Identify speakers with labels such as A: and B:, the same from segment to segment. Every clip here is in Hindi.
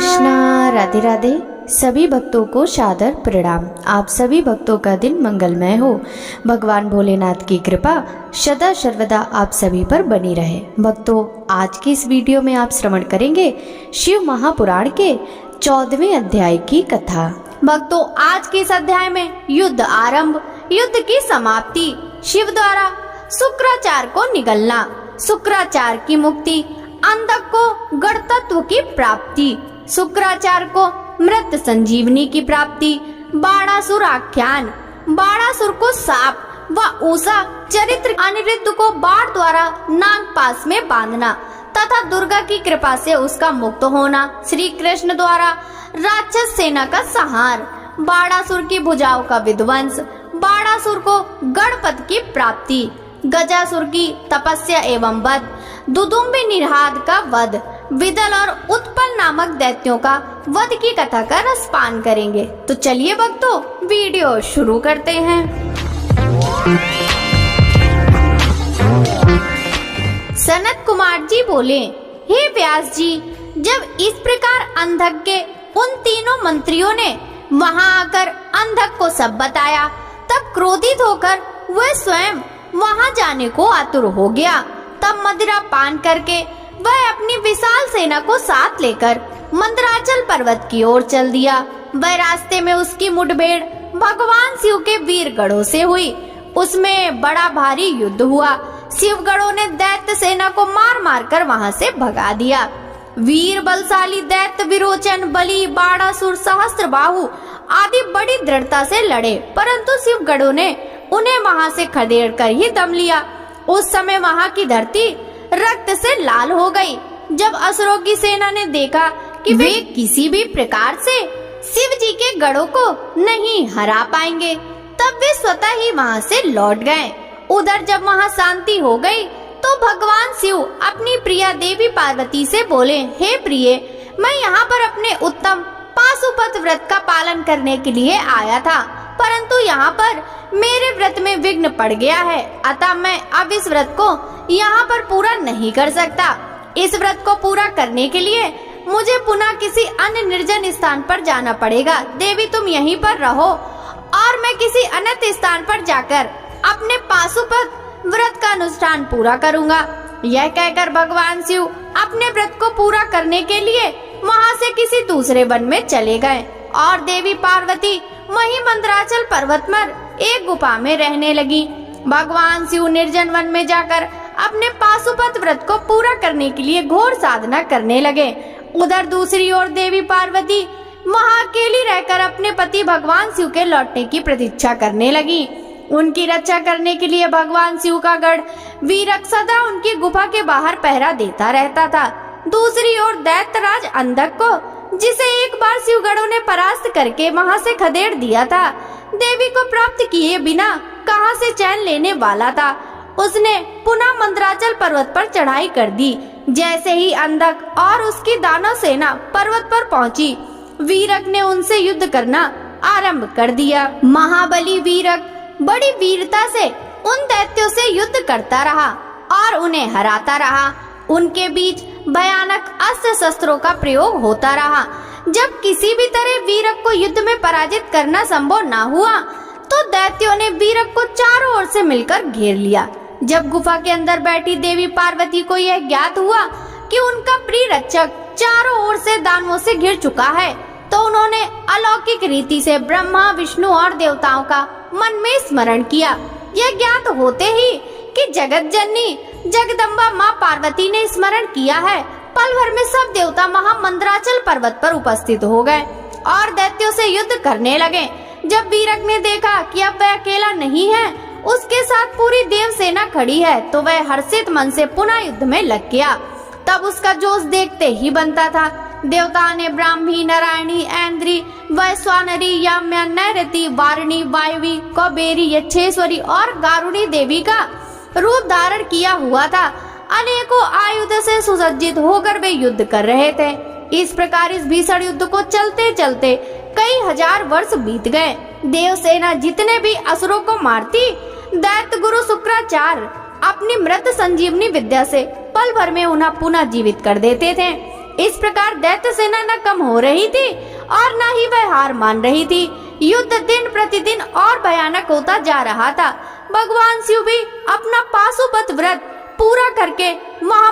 A: कृष्णा। राधे राधे। सभी भक्तों को सादर प्रणाम। आप सभी भक्तों का दिन मंगलमय हो। भगवान भोलेनाथ की कृपा सदा सर्वदा आप सभी पर बनी रहे। भक्तों, आज की इस वीडियो में आप श्रवण करेंगे शिव महापुराण के 14वें अध्याय की कथा।
B: भक्तों, आज के इस अध्याय में युद्ध आरंभ, युद्ध की समाप्ति, शिव द्वारा शुक्राचार्य को निगलना, शुक्राचार्य की मुक्ति, अंधक को गणतत्व की प्राप्ति, शुक्राचार्य को मृत संजीवनी की प्राप्ति, बाणासुर आख्यान, बाणासुर को साप व उषा चरित्र अनिरुद्ध को बाण द्वारा नागपाश में बांधना तथा दुर्गा की कृपा से उसका मुक्त होना, श्री कृष्ण द्वारा राक्षस सेना का संहार, बाणासुर की भुजाओं का विध्वंस, बाणासुर को गणपत की प्राप्ति, गजासुर की तपस्या एवं वध, दुदुम्बी निषाद का वध, विदल और उत्पल नामक दैत्यों का वध की कथा का रसपान करेंगे। तो चलिए भक्तों, वीडियो शुरू करते हैं। सनत कुमार जी बोले, हे व्यास जी, जब इस प्रकार अंधक के उन तीनों मंत्रियों ने वहां आकर अंधक को सब बताया, तब क्रोधित होकर वह स्वयं वहां जाने को आतुर हो गया। तब मदिरा पान करके वह अपनी विशाल सेना को साथ लेकर मंदराचल पर्वत की ओर चल दिया। वह रास्ते में उसकी मुठभेड़ भगवान शिव के वीर गढ़ों से हुई। उसमें बड़ा भारी युद्ध हुआ। शिव गढ़ों ने दैत्य सेना को मार मार कर वहां से भगा दिया। वीर बलशाली दैत्य विरोचन, बलि, बाणासुर, सहस्त्रबाहु आदि बड़ी दृढ़ता से लड़े, परंतु शिव गढ़ों ने उन्हें वहां से खदेड़ कर ही दम लिया। उस समय वहां की धरती रक्त से लाल हो गई। जब असुरों की सेना ने देखा कि वे किसी भी प्रकार से शिव जी के गढ़ों को नहीं हरा पाएंगे, तब वे स्वतः ही वहां से लौट गए। उधर जब वहां शांति हो गई, तो भगवान शिव अपनी प्रिया देवी पार्वती से बोले, हे प्रिय, मैं यहाँ पर अपने उत्तम पाशुपत व्रत का पालन करने के लिए आया था, परंतु यहाँ पर मेरे व्रत में विघ्न पड़ गया है, अतः मैं अब इस व्रत को यहाँ पर पूरा नहीं कर सकता। इस व्रत को पूरा करने के लिए मुझे पुनः किसी अन्य निर्जन स्थान पर जाना पड़ेगा। देवी, तुम यहीं पर रहो और मैं किसी अन्य स्थान पर जाकर अपने पाशुपत व्रत का अनुष्ठान पूरा करूँगा। यह कहकर भगवान शिव अपने व्रत को पूरा करने के लिए वहाँ से किसी दूसरे वन में चले गए और देवी पार्वती वहीं मंदराचल पर्वत पर एक गुफा में रहने लगी। भगवान शिव निर्जन वन में जाकर अपने पाशुपत व्रत को पूरा करने के लिए घोर साधना करने लगे। उधर दूसरी ओर देवी पार्वती वहाँ अकेली रहकर अपने पति भगवान शिव के लौटने की प्रतीक्षा करने लगी। उनकी रक्षा करने के लिए भगवान शिव का गढ़ वीरक सदा उनकी गुफा के बाहर पहरा देता रहता था। दूसरी ओर दैत्यराज अंधक को, जिसे एक बार शिवगढ़ों ने परास्त करके वहां से खदेड़ दिया था, देवी को प्राप्त किए बिना कहां से चैन लेने वाला था, उसने पुनः मंदराचल पर्वत पर चढ़ाई कर दी। जैसे ही अंधक और उसकी दानव सेना पर्वत पर पहुंची, वीरक ने उनसे युद्ध करना आरंभ कर दिया। महाबली वीरक बड़ी वीरता से उन दैत्यों से युद्ध करता रहा और उन्हें हराता रहा। उनके बीच भयानक अस्त्र शस्त्रों का प्रयोग होता रहा। जब किसी भी तरह वीरक को युद्ध में पराजित करना संभव न हुआ, तो दैत्यों ने वीरक को चारों ओर से मिलकर घेर लिया। जब गुफा के अंदर बैठी देवी पार्वती को यह ज्ञात हुआ कि उनका प्रिय रक्षक चारों ओर से दानवों से घिर चुका है, तो उन्होंने अलौकिक रीति से ब्रह्मा, विष्णु और देवताओं का मन में स्मरण किया। यह ज्ञात होते ही कि जगत जननी जगदम्बा माँ पार्वती ने स्मरण किया है, पल भर में सब देवता मंदराचल पर्वत पर उपस्थित हो गए और दैत्यों से युद्ध करने लगे। जब वीरक ने देखा कि अब वह अकेला नहीं है, उसके साथ पूरी देव सेना खड़ी है, तो वह हर्षित मन से पुनः युद्ध में लग गया। तब उसका जोश देखते ही बनता था। देवताओं ने ब्राह्मी, नारायणी, ऐन्द्री, वैश्वानरी, याम्या, नैऋति, वारिणी, वायवी, कौबेरी, यक्षेश्वरी और गारुणी देवी का रूप धारण किया हुआ था। अनेकों आयुध से सुसज्जित होकर वे युद्ध कर रहे थे। इस प्रकार इस भीषण युद्ध को चलते चलते कई हजार वर्ष बीत गए। देव सेना जितने भी असुरों को मारती, दैत्य गुरु शुक्राचार्य अपनी मृत संजीवनी विद्या से पल भर में उन्हें पुनः जीवित कर देते थे। इस प्रकार दैत्य सेना न कम हो रही थी और न ही वह हार मान रही थी। युद्ध दिन प्रतिदिन और भयानक होता जा रहा था। भगवान शिव भी अपना पाशुपत व्रत पूरा करके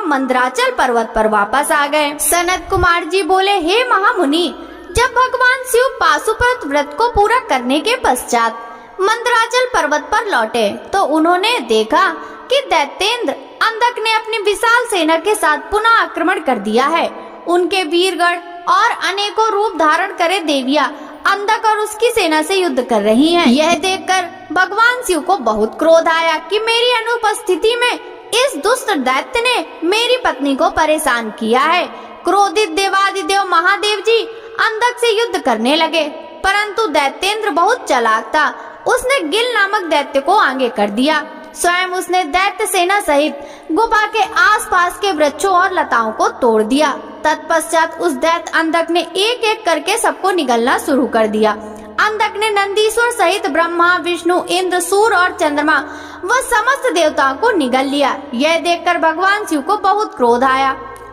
B: मंदराचल पर्वत पर वापस आ गए। सनत कुमार जी बोले, हे महामुनि, जब भगवान शिव पाशुपत व्रत को पूरा करने के पश्चात मंदराचल पर्वत पर लौटे तो उन्होंने देखा कि दैत्येंद्र अंधक ने अपनी विशाल सेना के साथ पुनः आक्रमण कर दिया है। उनके वीरगण और अनेकों रूप धारण करे देवियां अंधक और उसकी सेना से युद्ध कर रही हैं। यह देखकर भगवान शिव को बहुत क्रोध आया कि मेरी अनुपस्थिति में इस दुष्ट दैत्य ने मेरी पत्नी को परेशान किया है। क्रोधित देवादिदेव महादेव जी अंधक से युद्ध करने लगे, परंतु दैत्येंद्र बहुत चालाक था। उसने गिल नामक दैत्य को आगे कर दिया। स्वयं उसने दैत्य सेना सहित गुफा के आसपास के वृक्षों और लताओं को तोड़ दिया। तत्पश्चात उस दैत्य अंधक ने एक एक करके सबको निगलना शुरू कर दिया। अंधक ने नंदीश्वर सहित ब्रह्मा, विष्णु, इंद्र, सूर्य और चंद्रमा व समस्त देवताओं को निगल लिया। यह देखकर भगवान शिव को बहुत क्रोध आया।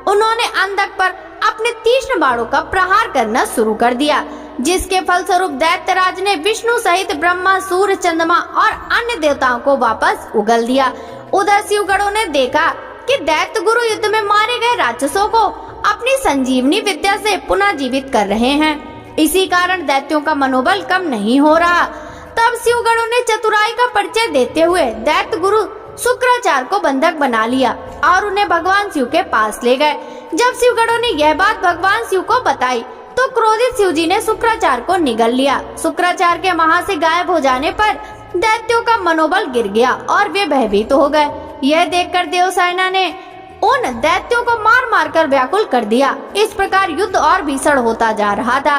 B: उन्होंने अंधक पर अपने तीक्ष्ण बाणों का प्रहार करना शुरू कर दिया, जिसके फलस्वरूप दैत्यराज ने विष्णु सहित ब्रह्मा, सूर्य, चंद्रमा और अन्य देवताओं को वापस उगल दिया। उधर शिवगणों ने देखा कि दैत्य गुरु युद्ध में मारे गए राक्षसों को अपनी संजीवनी विद्या से पुनः जीवित कर रहे हैं। इसी कारण दैत्यों का मनोबल कम नहीं हो रहा। तब शिवगणों ने चतुराई का परिचय देते हुए दैत्य गुरु शुक्राचार्य को बंधक बना लिया और उन्हें भगवान शिव के पास ले गए। जब शिवगणों ने यह बात भगवान शिव को बताई तो क्रोधित शिव जी ने शुक्राचार्य को निगल लिया। शुक्राचार्य के वहां से गायब हो जाने पर दैत्यों का मनोबल गिर गया और वे भयभीत हो गए। यह देखकर देवसेना ने उन दैत्यों को मार मार कर व्याकुल कर दिया। इस प्रकार युद्ध और भीषण होता जा रहा था।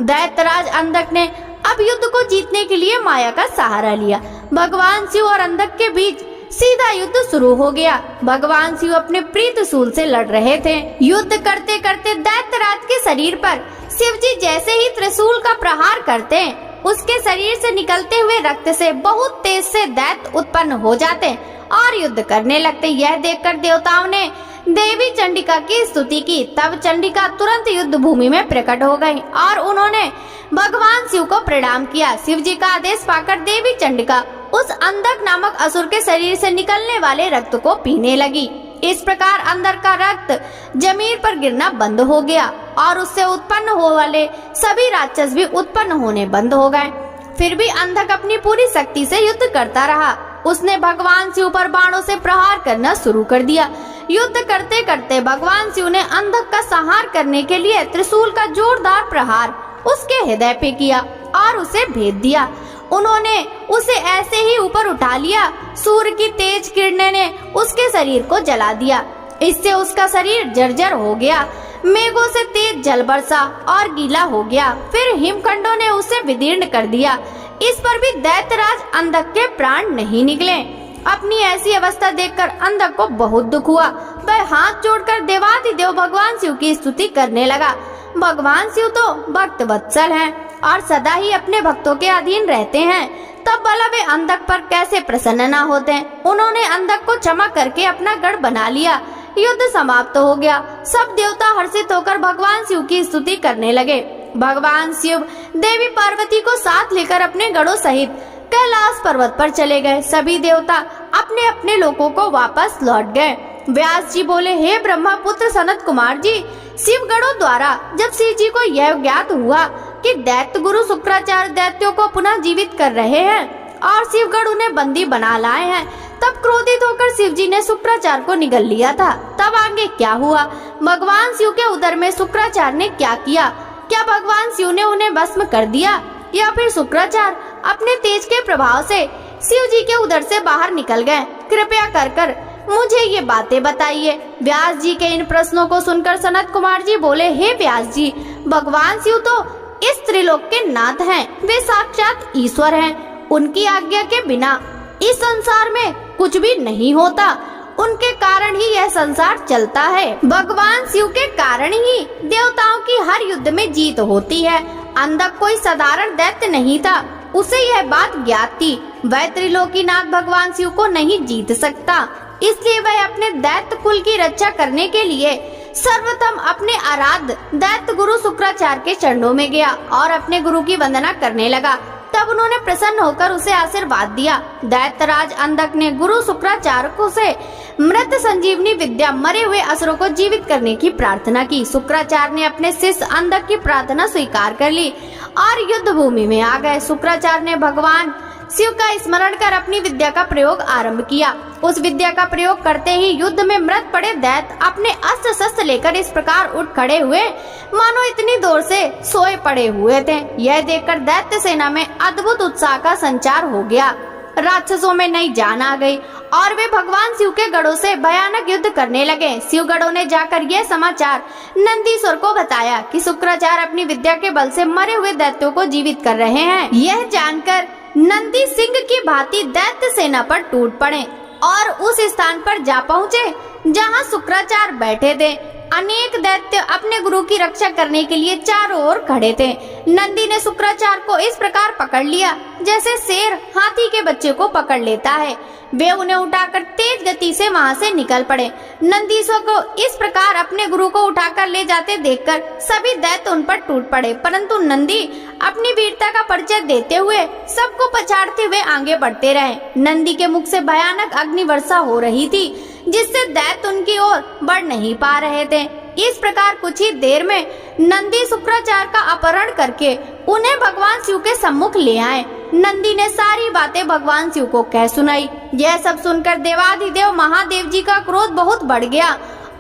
B: दैत्यराज अंधक ने अब युद्ध को जीतने के लिए माया का सहारा लिया। भगवान शिव और अंधक के बीच सीधा युद्ध शुरू हो गया। भगवान शिव अपने प्रीत शूल से लड़ रहे थे। युद्ध करते करते दैत्यराज के शरीर पर शिव जी जैसे ही त्रिशूल का प्रहार करते, उसके शरीर से निकलते हुए रक्त से बहुत तेज से दैत्य उत्पन्न हो जाते और युद्ध करने लगते। यह देखकर देवताओं ने देवी चंडिका की स्तुति की। तब चंडिका तुरंत युद्ध भूमि में प्रकट हो गई और उन्होंने भगवान शिव को प्रणाम किया। शिव जी का आदेश पाकर देवी चंडिका उस अंधक नामक असुर के शरीर से निकलने वाले रक्त को पीने लगी। इस प्रकार अंदर का रक्त जमीन पर गिरना बंद हो गया और उससे उत्पन्न होने वाले सभी राक्षस भी उत्पन्न होने बंद हो गए। फिर भी अंधक अपनी पूरी शक्ति से युद्ध करता रहा। उसने भगवान शिव पर बाणों से प्रहार करना शुरू कर दिया। युद्ध करते करते भगवान शिव ने अंधक का संहार करने के लिए त्रिशूल का जोरदार प्रहार उसके हृदय पे किया और उसे भेद दिया। उन्होंने उसे ऐसे ही ऊपर उठा लिया। सूर्य की तेज किरणें ने उसके शरीर को जला दिया। इससे उसका शरीर जर्जर हो गया। मेघों से तेज जल बरसा और गीला हो गया। फिर हिमखंडों ने उसे विदीर्ण कर दिया। इस पर भी दैत्यराज अंधक के प्राण नहीं निकले। अपनी ऐसी अवस्था देखकर अंधक को बहुत दुख हुआ। वह हाथ जोड़कर देवादिदेव भगवान शिव की स्तुति करने लगा। भगवान शिव तो भक्त वत्सल हैं और सदा ही अपने भक्तों के अधीन रहते हैं, तब भला वे अंधक पर कैसे प्रसन्न न होते। उन्होंने अंधक को क्षमा करके अपना गढ़ बना लिया। युद्ध समाप्त हो गया। सब देवता हर्षित होकर भगवान शिव की स्तुति करने लगे। भगवान शिव देवी पार्वती को साथ लेकर अपने गढ़ों सहित कैलाश पर्वत पर चले गए। सभी देवता अपने अपने लोकों को वापस लौट गए। व्यास जी बोले, हे ब्रह्मा पुत्र सनत कुमार जी, शिवगणों द्वारा जब शिव जी को यह ज्ञात हुआ कि दैत्य गुरु शुक्राचार्य दैत्यों को पुनः जीवित कर रहे हैं और शिवगण उन्हें बंदी बना लाए हैं, तब क्रोधित होकर शिव जी ने शुक्राचार्य को निगल लिया था। तब आगे क्या हुआ? भगवान शिव के उदर में शुक्राचार्य ने क्या किया? क्या भगवान शिव ने उन्हें भस्म कर दिया या फिर शुक्राचार्य अपने तेज के प्रभाव से शिव जी के उदर से बाहर निकल गए? कृपया कर मुझे ये बातें बताइए। व्यास जी के इन प्रश्नों को सुनकर सनत कुमार जी बोले, हे व्यास जी, भगवान शिव तो इस त्रिलोक के नाथ हैं। वे साक्षात ईश्वर हैं। उनकी आज्ञा के बिना इस संसार में कुछ भी नहीं होता। उनके कारण ही यह संसार चलता है। भगवान शिव के कारण ही देवताओं की हर युद्ध में जीत होती है। अंधक कोई साधारण दैत्य नहीं था। उसे यह बात ज्ञात थी। वह त्रिलोकीनाथ भगवान शिव को नहीं जीत सकता, इसलिए वह अपने दैत्य कुल की रक्षा करने के लिए सर्वप्रथम अपने आराध्य दैत्य गुरु शुक्राचार्य के चरणों में गया और अपने गुरु की वंदना करने लगा। तब उन्होंने प्रसन्न होकर उसे आशीर्वाद दिया। दैत्यराज अंधक ने गुरु शुक्राचार्य को से मृत संजीवनी विद्या मरे हुए असुरों को जीवित करने की प्रार्थना की। शुक्राचार्य ने अपने शिष्य अंधक की प्रार्थना स्वीकार कर ली और युद्ध भूमि में आ गए। शुक्राचार्य ने भगवान शिव का स्मरण कर अपनी विद्या का प्रयोग आरंभ किया। उस विद्या का प्रयोग करते ही युद्ध में मृत पड़े दैत्य अपने अस्त्र शस्त्र लेकर इस प्रकार उठ खड़े हुए मानो इतनी दूर से सोए पड़े हुए थे। यह देखकर दैत्य सेना में अद्भुत उत्साह का संचार हो गया। राक्षसों में नई जान आ गई और वे भगवान शिव के गढ़ों से भयानक युद्ध करने लगे। शिव गढ़ों ने जाकर यह समाचार नंदीश्वर को बताया कि शुक्राचार्य अपनी विद्या के बल से मरे हुए दैत्यों को जीवित कर रहे हैं। यह जानकर नंदी सिंह की भांति दैत्य सेना पर टूट पड़े और उस स्थान पर जा पहुँचे जहाँ शुक्राचार्य बैठे थे। अनेक दैत्य अपने गुरु की रक्षा करने के लिए चारों ओर खड़े थे। नंदी ने शुक्राचार्य को इस प्रकार पकड़ लिया जैसे शेर हाथी के बच्चे को पकड़ लेता है। वे उन्हें उठाकर तेज गति से वहां से निकल पड़े। नंदीश्वर को इस प्रकार अपने गुरु को उठाकर ले जाते देखकर सभी दैत्य उन पर टूट पड़े, परंतु नंदी अपनी वीरता का परिचय देते हुए सबको पछाड़ते हुए आगे बढ़ते रहे। नंदी के मुख से भयानक अग्नि वर्षा हो रही थी जिससे दैत्य उनकी ओर बढ़ नहीं पा रहे थे। इस प्रकार कुछ ही देर में नंदी शुक्राचार्य का अपहरण करके उन्हें भगवान शिव के सम्मुख ले आए। नंदी ने सारी बातें भगवान शिव को कह सुनाई। यह सब सुनकर देवाधिदेव महादेव जी का क्रोध बहुत बढ़ गया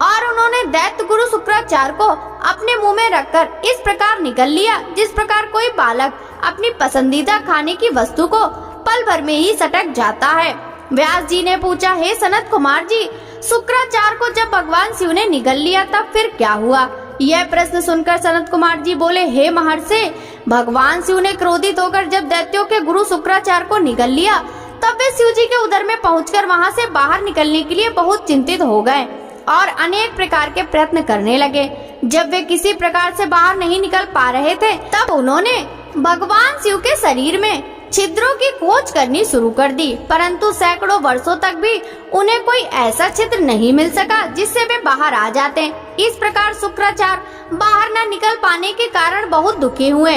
B: और उन्होंने दैत्य गुरु शुक्राचार्य को अपने मुंह में रखकर इस प्रकार निगल लिया जिस प्रकार कोई बालक अपनी पसंदीदा खाने की वस्तु को पल भर में ही सटक जाता है। व्यास जी ने पूछा, हे सनत कुमार जी, शुक्राचार्य को जब भगवान शिव ने निगल लिया तब फिर क्या हुआ? यह प्रश्न सुनकर सनत कुमार जी बोले, हे महर्षि, भगवान शिव ने क्रोधित होकर जब दैत्यों के गुरु शुक्राचार्य को निगल लिया तब वे शिव जी के उदर में पहुंचकर वहां से बाहर निकलने के लिए बहुत चिंतित हो गए और अनेक प्रकार के प्रयत्न करने लगे। जब वे किसी प्रकार से बाहर नहीं निकल पा रहे थे तब उन्होंने भगवान शिव के शरीर में छिद्रों की खोज करनी शुरू कर दी, परंतु सैकड़ों वर्षों तक भी उन्हें कोई ऐसा छिद्र नहीं मिल सका जिससे वे बाहर आ जाते। इस प्रकार शुक्राचार्य बाहर न निकल पाने के कारण बहुत दुखी हुए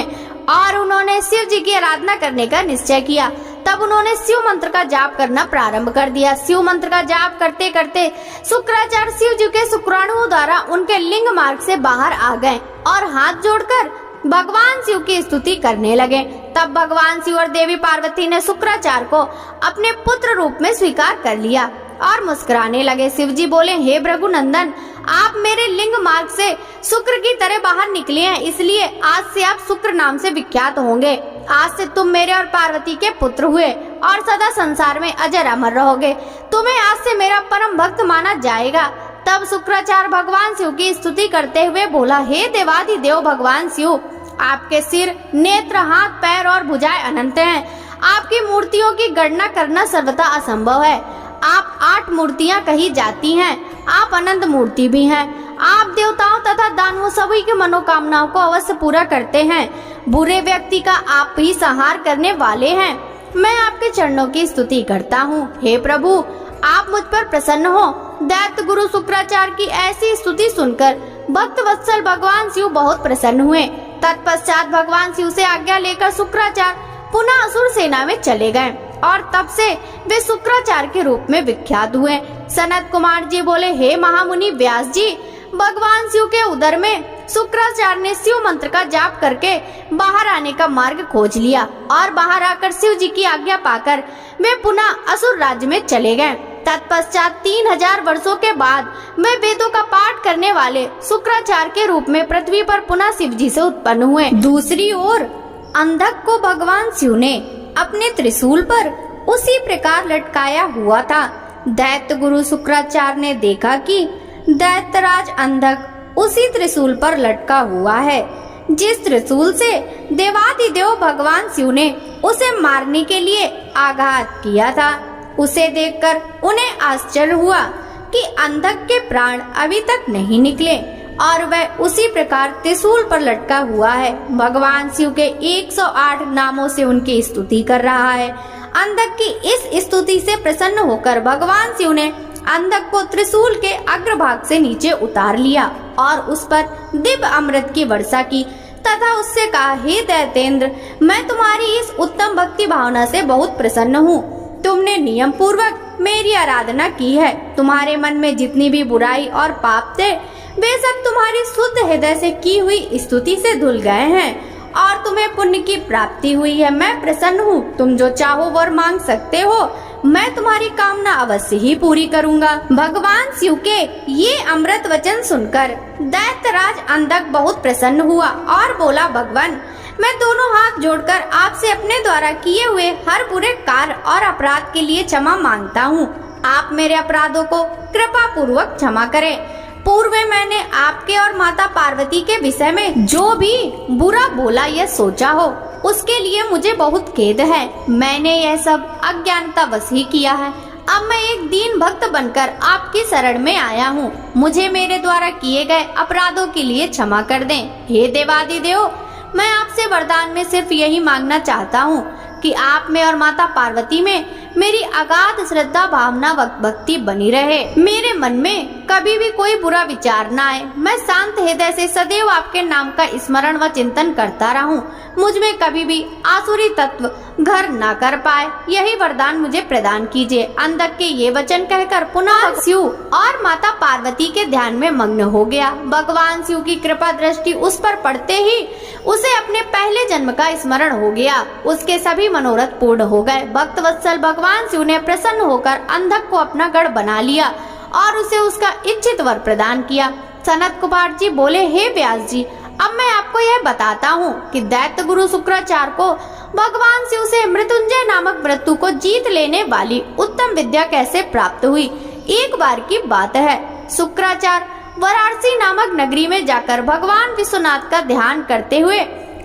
B: और उन्होंने शिव जी की आराधना करने का निश्चय किया। तब उन्होंने शिव मंत्र का जाप करना प्रारंभ कर दिया। शिव मंत्र का जाप करते करते शुक्राचार्य शिव जी के शुक्राणुओं द्वारा उनके लिंग मार्ग से बाहर आ गए और हाथ जोड़कर भगवान शिव की स्तुति करने लगे। तब भगवान शिव और देवी पार्वती ने शुक्राचार्य को अपने पुत्र रूप में स्वीकार कर लिया और मुस्कुराने लगे। शिव जी बोले, हे भृगुनंदन, आप मेरे लिंग मार्ग से शुक्र की तरह बाहर निकले हैं, इसलिए आज से आप शुक्र नाम से विख्यात होंगे। आज से तुम मेरे और पार्वती के पुत्र हुए और सदा संसार में अजर अमर रहोगे। तुम्हें आज से मेरा परम भक्त माना जाएगा। तब शुक्राचार्य भगवान शिव की स्तुति करते हुए बोला, हे देवाधिदेव भगवान शिव, आपके सिर, नेत्र, हाथ, पैर और भुजाएं अनंत हैं। आपकी मूर्तियों की गणना करना सर्वथा असंभव है। आप 8 मूर्तियां कही जाती हैं। आप अनंत मूर्ति भी हैं। आप देवताओं तथा दानवों सभी की मनोकामनाओं को अवश्य पूरा करते हैं। बुरे व्यक्ति का आप ही संहार करने वाले हैं। मैं आपके चरणों की स्तुति करता हूँ। हे प्रभु, आप मुझ पर प्रसन्न हो। दैत्य गुरु शुक्राचार्य की ऐसी स्तुति सुनकर भक्त वत्सल भगवान शिव बहुत प्रसन्न हुए। तत्पश्चात भगवान शिव से आज्ञा लेकर शुक्राचार्य पुनः असुर सेना में चले गए और तब से वे शुक्राचार्य के रूप में विख्यात हुए। सनत कुमार जी बोले, हे महामुनि व्यास जी, भगवान शिव के उदर में शुक्राचार्य ने शिव मंत्र का जाप करके बाहर आने का मार्ग खोज लिया और बाहर आकर शिव जी की आज्ञा पाकर वे पुनः असुर राज्य में चले गए। तत्पश्चात 3000 वर्षों के बाद वे वेदों का पाठ करने वाले शुक्राचार्य के रूप में पृथ्वी पर पुनः शिव जी से उत्पन्न हुए। दूसरी ओर अंधक को भगवान शिव ने अपने त्रिशूल पर उसी प्रकार लटकाया हुआ था। दैत्य गुरु शुक्राचार्य ने देखा कि दैत्यराज अंधक उसी त्रिशूल पर लटका हुआ है जिस त्रिशूल से देवाधिदेव भगवान शिव ने उसे मारने के लिए आघात किया था। उसे देखकर उन्हें आश्चर्य हुआ कि अंधक के प्राण अभी तक नहीं निकले और वह उसी प्रकार त्रिशूल पर लटका हुआ है। भगवान शिव के 108 नामों से उनकी स्तुति कर रहा है। अंधक की इस स्तुति से प्रसन्न होकर भगवान शिव ने अंधक को त्रिशूल के अग्रभाग से नीचे उतार लिया और उस पर दिव्य अमृत की वर्षा की तथा उससे कहा, हे दैतेंद्र, मैं तुम्हारी इस उत्तम भक्ति भावना से बहुत प्रसन्न हूँ। तुमने नियम पूर्वक मेरी आराधना की है। तुम्हारे मन में जितनी भी बुराई और पाप थे वे सब तुम्हारी शुद्ध हृदय से की हुई स्तुति से धुल गए हैं और तुम्हें पुण्य की प्राप्ति हुई है। मैं प्रसन्न हूँ। तुम जो चाहो वर मांग सकते हो। मैं तुम्हारी कामना अवश्य ही पूरी करूँगा। भगवान शिव के ये अमृत वचन सुनकर दैत्यराज अंधक बहुत प्रसन्न हुआ और बोला, भगवान, मैं दोनों हाथ जोड़कर आपसे अपने द्वारा किए हुए हर बुरे कार्य और अपराध के लिए क्षमा मांगता हूँ। आप मेरे अपराधों को कृपा पूर्वक क्षमा करें। पूर्व में मैंने आपके और माता पार्वती के विषय में जो भी बुरा बोला या सोचा हो उसके लिए मुझे बहुत खेद है। मैंने यह सब अज्ञानतावश ही किया है। अब मैं एक दीन भक्त बनकर आपकी शरण में आया हूँ। मुझे मेरे द्वारा किए गए अपराधों के लिए क्षमा कर दें। हे देवादिदेव, मैं आपसे वरदान में सिर्फ यही मांगना चाहता हूँ कि आप में और माता पार्वती में मेरी अगाध श्रद्धा भावना भक्ति बनी रहे। मेरे मन में कभी भी कोई बुरा विचार न आए। मैं शांत हृदय से सदैव आपके नाम का स्मरण व चिंतन करता रहूं। मुझ में कभी भी आसुरी तत्व घर न कर पाए, यही वरदान मुझे प्रदान कीजिए। अंधक के ये वचन कहकर पुनः शिव और माता पार्वती के ध्यान में मग्न हो गया। भगवान शिव की कृपा दृष्टि उस पर पड़ते ही उसे अपने पहले जन्म का स्मरण हो गया। उसके सभी मनोरथ पूर्ण हो गए। भक्त वत्सल भगवान शिव ने प्रसन्न होकर अंधक को अपना गढ़ बना लिया और उसे उसका इच्छित वर प्रदान किया। सनत कुमार जी बोले, हे व्यास जी, अब मैं आपको यह बताता हूँ कि दैत्य गुरु शुक्राचार्य को भगवान शिव से मृत्युंजय नामक मृत्यु को जीत लेने वाली उत्तम विद्या कैसे प्राप्त हुई। एक बार की बात है, शुक्राचार्य वाराणसी नामक नगरी में जाकर भगवान विश्वनाथ का ध्यान करते हुए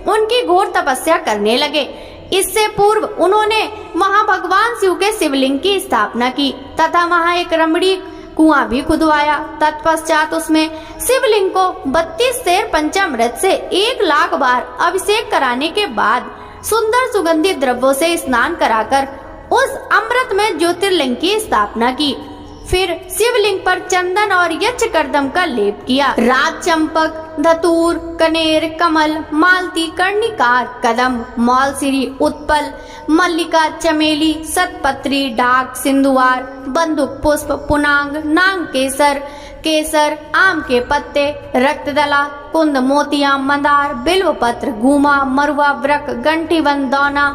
B: उनकी घोर तपस्या करने लगे। इससे पूर्व उन्होंने वहां भगवान शिव के शिवलिंग की स्थापना की तथा वहां एक रमणीक कुआं भी खुदवाया। तत्पश्चात उसमें शिवलिंग को 32 सेर पंचामृत से 1,00,000 बार अभिषेक कराने के बाद सुंदर सुगंधित द्रव्यों से स्नान कराकर उस अमृत में ज्योतिर्लिंग की स्थापना की। फिर शिवलिंग पर चंदन और यक्ष कर्दम का लेप किया। राज चंपक, धतूर, कनेर, कमल, मालती, कर्णिकार, कदम, मौलसिरी, उत्पल, मल्लिका, चमेली, सतपत्री, डाक, सिंधुवार, बंदूक पुष्प, पुनांग, नांग केसर, केसर, आम के पत्ते, रक्तदला, कुंद, मोतिया, मंदार, बिल्वपत्र, घूमा, मरुआ, व्रक, गंठीवन, दौना,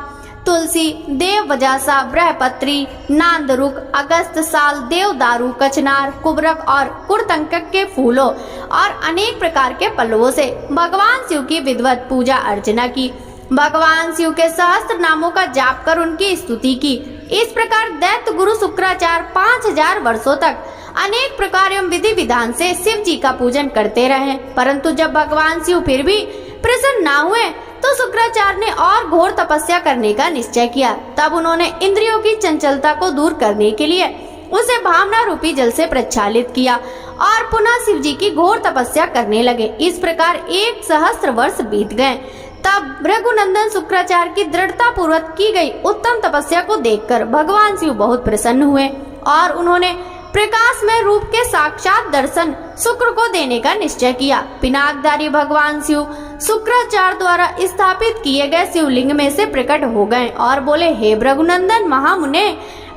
B: तुलसी, देव वजासा, ब्रहपत्री, नांदरुक, अगस्त साल, देवदारू, कचनार, कुबरक और कुड़तंकक के फूलों और अनेक प्रकार के पल्लवों से भगवान शिव की विधिवत पूजा अर्चना की। भगवान शिव के सहस्त्र नामों का जाप कर उनकी स्तुति की। इस प्रकार दैत्य गुरु शुक्राचार्य 5000 वर्षों तक अनेक प्रकार एवं विधि विधान से शिव जी का पूजन करते रहे। परंतु जब भगवान शिव फिर भी प्रसन्न न हुए तो शुक्राचार्य ने और घोर तपस्या करने का निश्चय किया। तब उन्होंने इंद्रियों की चंचलता को दूर करने के लिए उसे भावना रूपी जल से प्रक्षालित किया और पुनः शिव जी की घोर तपस्या करने लगे। इस प्रकार 1 सहस्त्र वर्ष बीत गए। तब रघुनंदन शुक्राचार्य की दृढ़ता पूर्वक की गई उत्तम तपस्या को देखकर भगवान शिव बहुत प्रसन्न हुए और उन्होंने प्रकाश में रूप के साक्षात दर्शन शुक्र को देने का निश्चय किया। पिनाकधारी भगवान शिव शुक्राचार्य द्वारा स्थापित किए गए शिवलिंग में से प्रकट हो गए और बोले, हे रघुनंदन महामुने,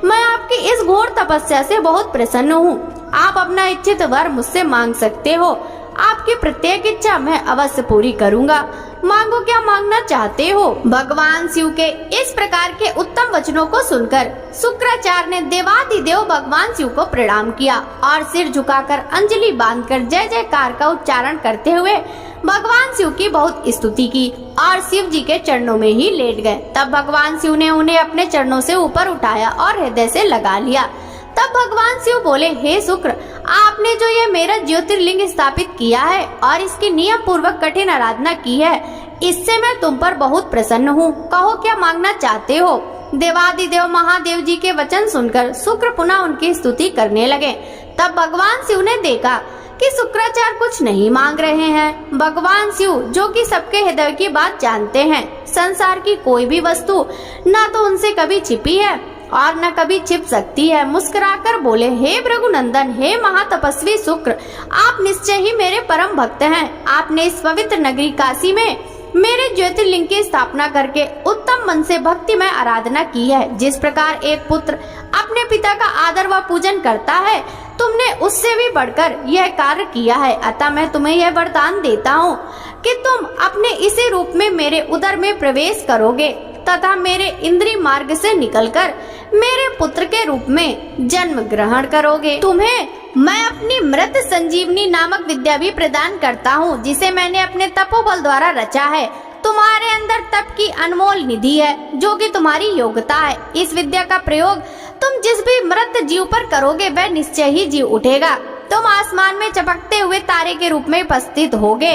B: मैं आपकी इस घोर तपस्या से बहुत प्रसन्न हूँ। आप अपना इच्छित वर मुझसे मांग सकते हो। आपकी प्रत्येक इच्छा मैं अवश्य पूरी करूँगा। मांगो, क्या मांगना चाहते हो। भगवान शिव के इस प्रकार के उत्तम वचनों को सुनकर शुक्राचार्य ने देवादिदेव भगवान शिव को प्रणाम किया और सिर झुकाकर अंजलि बांधकर जय जयकार का उच्चारण करते हुए भगवान शिव की बहुत स्तुति की और शिव जी के चरणों में ही लेट गए। तब भगवान शिव ने उन्हें अपने चरणों से ऊपर उठाया और हृदय से लगा लिया। तब भगवान शिव बोले, हे शुक्र, आपने जो ये मेरा ज्योतिर्लिंग स्थापित किया है और इसकी नियम पूर्वक कठिन आराधना की है, इससे मैं तुम पर बहुत प्रसन्न हूँ। कहो, क्या मांगना चाहते हो। देवादिदेव महादेव जी के वचन सुनकर शुक्र पुनः उनकी स्तुति करने लगे। तब भगवान शिव ने देखा कि शुक्राचार्य कुछ नहीं मांग रहे हैं। भगवान शिव, जो कि सबके हृदय की बात जानते हैं, संसार की कोई भी वस्तु न तो उनसे कभी छिपी है और न कभी छिप सकती है। मुस्कुराकर बोले, हे भृगुनंदन, हे महातपस्वी शुक्र, आप निश्चय ही मेरे परम भक्त हैं। आपने इस पवित्र नगरी काशी में मेरे ज्योतिर्लिंग की स्थापना करके उत्तम मन से भक्ति में आराधना की है। जिस प्रकार एक पुत्र अपने पिता का आदर व पूजन करता है, तुमने उससे भी बढ़कर यह कार्य किया है। अतः मैं तुम्हें यह वरदान देता हूँ कि तुम अपने इसी रूप में मेरे उदर में प्रवेश करोगे तथा मेरे इंद्रिय मार्ग से निकलकर मेरे पुत्र के रूप में जन्म ग्रहण करोगे। तुम्हें मैं अपनी मृत संजीवनी नामक विद्या भी प्रदान करता हूँ, जिसे मैंने अपने तपोबल द्वारा रचा है। तुम्हारे अंदर तप की अनमोल निधि है, जो कि तुम्हारी योग्यता है। इस विद्या का प्रयोग तुम जिस भी मृत जीव पर करोगे, वह निश्चय ही जी उठेगा। तुम आसमान में चमकते हुए तारे के रूप में उपस्थित होगे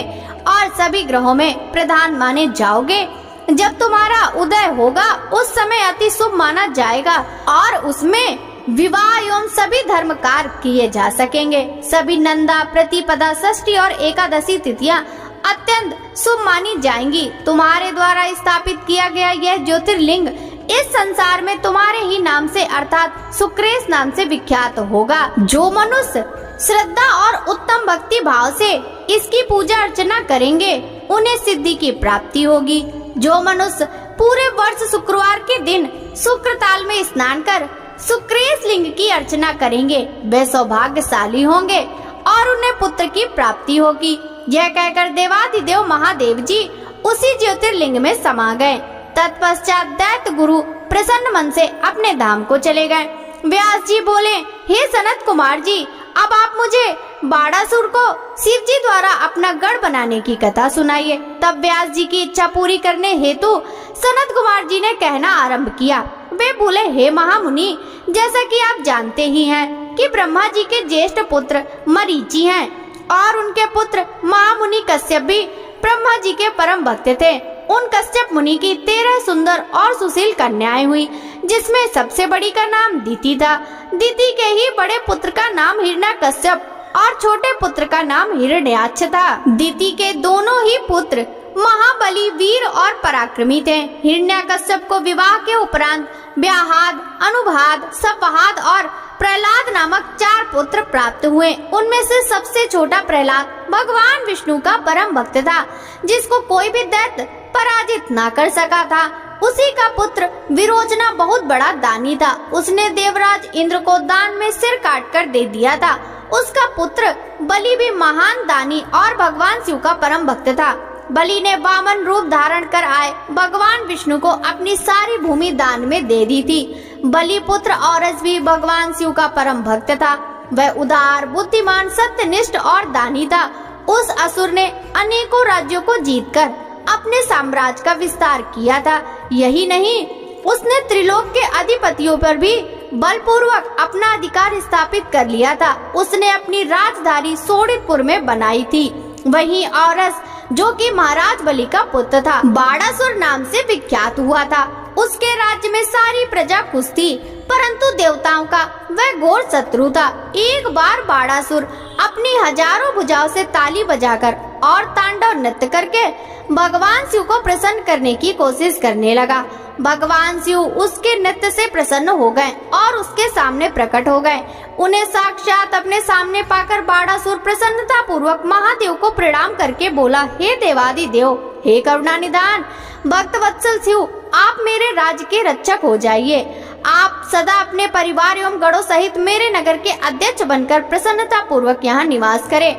B: और सभी ग्रहों में प्रधान माने जाओगे। जब तुम्हारा उदय होगा, उस समय अति शुभ माना जाएगा और उसमें विवाह एवं सभी धर्म कार्य किए जा सकेंगे। सभी नंदा, प्रतिपदा, षष्ठी और एकादशी तिथियां अत्यंत शुभ मानी जाएंगी। तुम्हारे द्वारा स्थापित किया गया यह ज्योतिर्लिंग इस संसार में तुम्हारे ही नाम से अर्थात सुक्रेश नाम से विख्यात होगा। जो मनुष्य श्रद्धा और उत्तम भक्ति भाव से इसकी पूजा अर्चना करेंगे, उन्हें सिद्धि की प्राप्ति होगी। जो मनुष्य पूरे वर्ष शुक्रवार के दिन शुक्र ताल में स्नान कर सुक्रेश लिंग की अर्चना करेंगे, वे सौभाग्यशाली होंगे और उन्हें पुत्र की प्राप्ति होगी। यह कहकर देवाधिदेव महादेव जी उसी ज्योतिर्लिंग में समा गए। तत्पश्चात दैत्य गुरु प्रसन्न मन से अपने धाम को चले गए। व्यास जी बोले, हे सनत कुमार जी, अब आप मुझे बाड़ासुर को शिव जी द्वारा अपना गढ़ बनाने की कथा सुनाइए। तब व्यास जी की इच्छा पूरी करने हेतु सनत कुमार जी ने कहना आरंभ किया। वे बोले, हे महामुनि, जैसा कि आप जानते ही हैं कि ब्रह्मा जी के ज्येष्ठ पुत्र मरीचि हैं और उनके पुत्र महामुनि कश्यप भी ब्रह्मा जी के परम भक्त थे। उन कश्यप मुनि की 13 सुंदर और सुशील कन्याएं हुई, जिसमें सबसे बड़ी का नाम दिति था। दिति के ही बड़े पुत्र का नाम हिरण्यकश्यप और छोटे पुत्र का नाम हिरण्याक्ष था। दिति के दोनों ही पुत्र महाबली, वीर और पराक्रमी थे। हिरण्यकश्यप को विवाह के उपरांत व्याहाद, अनुभाद, सपहाद और प्रहलाद नामक 4 पुत्र प्राप्त हुए। उनमें से सबसे छोटा प्रहलाद भगवान विष्णु का परम भक्त था, जिसको कोई भी दैत्य पराजित ना कर सका था। उसी का पुत्र विरोचना बहुत बड़ा दानी था। उसने देवराज इंद्र को दान में सिर काट कर दे दिया था। उसका पुत्र बलि भी महान दानी और भगवान शिव का परम भक्त था। बलि ने वामन रूप धारण कर आए भगवान विष्णु को अपनी सारी भूमि दान में दे दी थी। बलि पुत्र औरस भी भगवान शिव का परम भक्त था। वह उदार, बुद्धिमान, सत्यनिष्ठ और दानी था। उस असुर ने अनेकों राज्यों को जीतकर अपने साम्राज्य का विस्तार किया था। यही नहीं, उसने त्रिलोक के अधिपतियों पर भी बलपूर्वक अपना अधिकार स्थापित कर लिया था। उसने अपनी राजधानी सोडितपुर में बनाई थी। वहीं औरस, जो कि महाराज बलि का पुत्र था, बाड़ासुर नाम से विख्यात हुआ था। उसके राज्य में सारी प्रजा खुश थी, परंतु देवताओं का वह घोर शत्रु था। एक बार बाड़ासुर अपनी हजारों भुजाओं से ताली बजाकर और तांडव नृत्य करके भगवान शिव को प्रसन्न करने की कोशिश करने लगा। भगवान शिव उसके नृत्य से प्रसन्न हो गए और उसके सामने प्रकट हो गए। उन्हें साक्षात अपने सामने पाकर बाड़ासुर प्रसन्नता पूर्वक महादेव को प्रणाम करके बोला, हे देवादिदेव, हे करुणा निधान, भक्त वत्सल शिव, आप मेरे राज्य के रक्षक हो जाइए। आप सदा अपने परिवार एवं गणों सहित मेरे नगर के अध्यक्ष बनकर प्रसन्नता पूर्वक यहाँ निवास करें।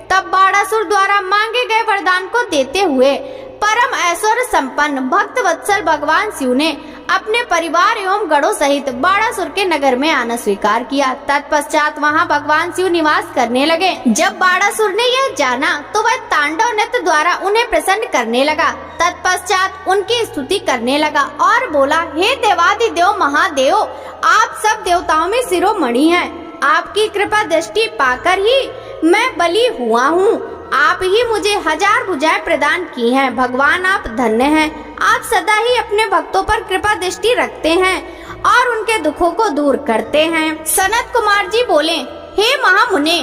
B: तब बाड़ासुर द्वारा मांगे गए वरदान को देते हुए परम ऐश्वर्य संपन्न भक्त वत्सल भगवान शिव ने अपने परिवार एवं गणों सहित बाड़ासुर के नगर में आना स्वीकार किया। तत्पश्चात वहां भगवान शिव निवास करने लगे। जब बाड़ासुर ने यह जाना तो वह तांडव नृत्य द्वारा उन्हें प्रसन्न करने लगा। तत्पश्चात उनकी स्तुति करने लगा और बोला, हे देवादिदेव महादेव, आप सब देवताओं में शिरोमणि हैं। आपकी कृपा दृष्टि पाकर ही मैं बलि हुआ हूँ। आप ही मुझे 1000 भुजाएं प्रदान की हैं। भगवान, आप धन्य हैं। आप सदा ही अपने भक्तों पर कृपा दृष्टि रखते हैं और उनके दुखों को दूर करते हैं। सनत कुमार जी बोले, हे महामुने,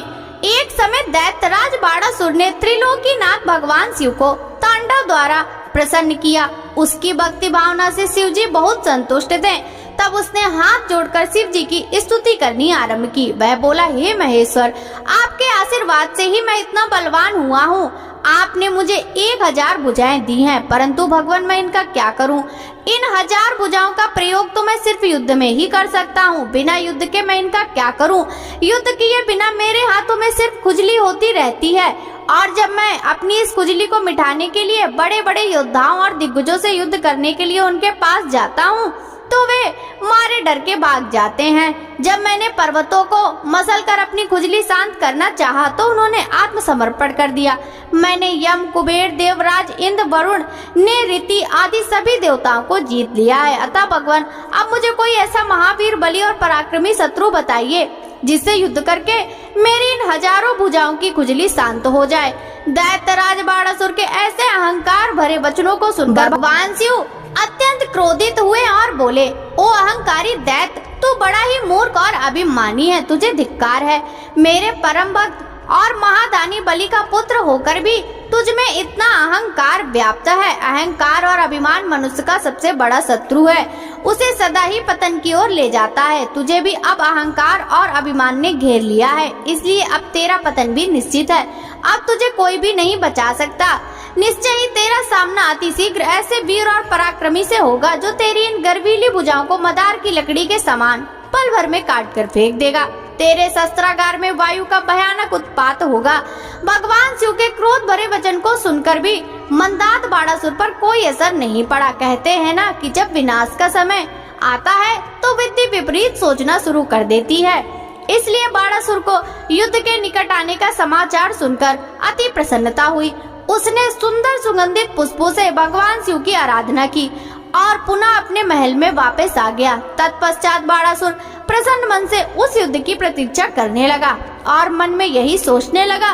B: एक समय दैत्यराज बाड़ासुर ने त्रिलोकीनाथ भगवान शिव को तांडव द्वारा प्रसन्न किया। उसकी भक्ति भावना से शिव जी बहुत संतुष्ट थे तब उसने हाथ जोड़कर शिव जी की स्तुति करनी आरंभ की। वह बोला, हे महेश्वर, आपके आशीर्वाद से ही मैं इतना बलवान हुआ हूँ। आपने मुझे 1000 भुजाएं दी हैं, परंतु भगवान मैं इनका क्या करूं? इन 1000 भुजाओं का प्रयोग तो मैं सिर्फ युद्ध में ही कर सकता हूं। बिना युद्ध के मैं इनका क्या करूं? युद्ध किए बिना मेरे हाथों में सिर्फ खुजली होती रहती है, और जब मैं अपनी इस खुजली को मिटाने के लिए बड़े बड़े योद्धाओं और दिग्गजों से युद्ध करने के लिए उनके पास जाता हूँ तो वे मारे डर के भाग जाते हैं। जब मैंने पर्वतों को मसल कर अपनी खुजली शांत करना चाहा तो उन्होंने आत्मसमर्पण कर दिया। मैंने यम, कुबेर, देवराज, इंद्र, वरुण, निऋति आदि सभी देवताओं को जीत लिया है। अतः भगवान, अब मुझे कोई ऐसा महावीर, बली और पराक्रमी शत्रु बताइए जिससे युद्ध करके मेरी इन 1000 भुजाओं की खुजली शांत हो जाए। दैत्यराज बाणासुर के ऐसे अहंकार भरे वचनों को सुनकर भगवान शिव अत्यंत क्रोधित हुए और बोले, ओ अहंकारी दैत्य, तू बड़ा ही मूर्ख और अभिमानी है, तुझे धिक्कार है। मेरे परम भक्त और महादानी बलि का पुत्र होकर भी तुझ में इतना अहंकार व्याप्त है। अहंकार और अभिमान मनुष्य का सबसे बड़ा शत्रु है, उसे सदा ही पतन की ओर ले जाता है। तुझे भी अब अहंकार और अभिमान ने घेर लिया है, इसलिए अब तेरा पतन भी निश्चित है। अब तुझे कोई भी नहीं बचा सकता। निश्चय ही तेरा सामना अति शीघ्र ऐसे वीर और पराक्रमी से होगा जो तेरी इन गर्वीली भुजाओं को मदार की लकड़ी के समान पल भर में काट कर फेंक देगा। तेरे शस्त्रागार में वायु का भयानक उत्पात होगा। भगवान शिव के क्रोध भरे वचन को सुनकर भी मंदात बाणासुर पर कोई असर नहीं पड़ा। कहते हैं ना कि जब विनाश का समय आता है तो विधि विपरीत सोचना शुरू कर देती है। इसलिए बाणासुर को युद्ध के निकट आने का समाचार सुनकर अति प्रसन्नता हुई। उसने सुंदर सुगंधित पुष्पों से भगवान शिव की आराधना की और पुनः अपने महल में वापस आ गया। तत्पश्चात बाणासुर प्रसन्न मन से उस युद्ध की प्रतीक्षा करने लगा और मन में यही सोचने लगा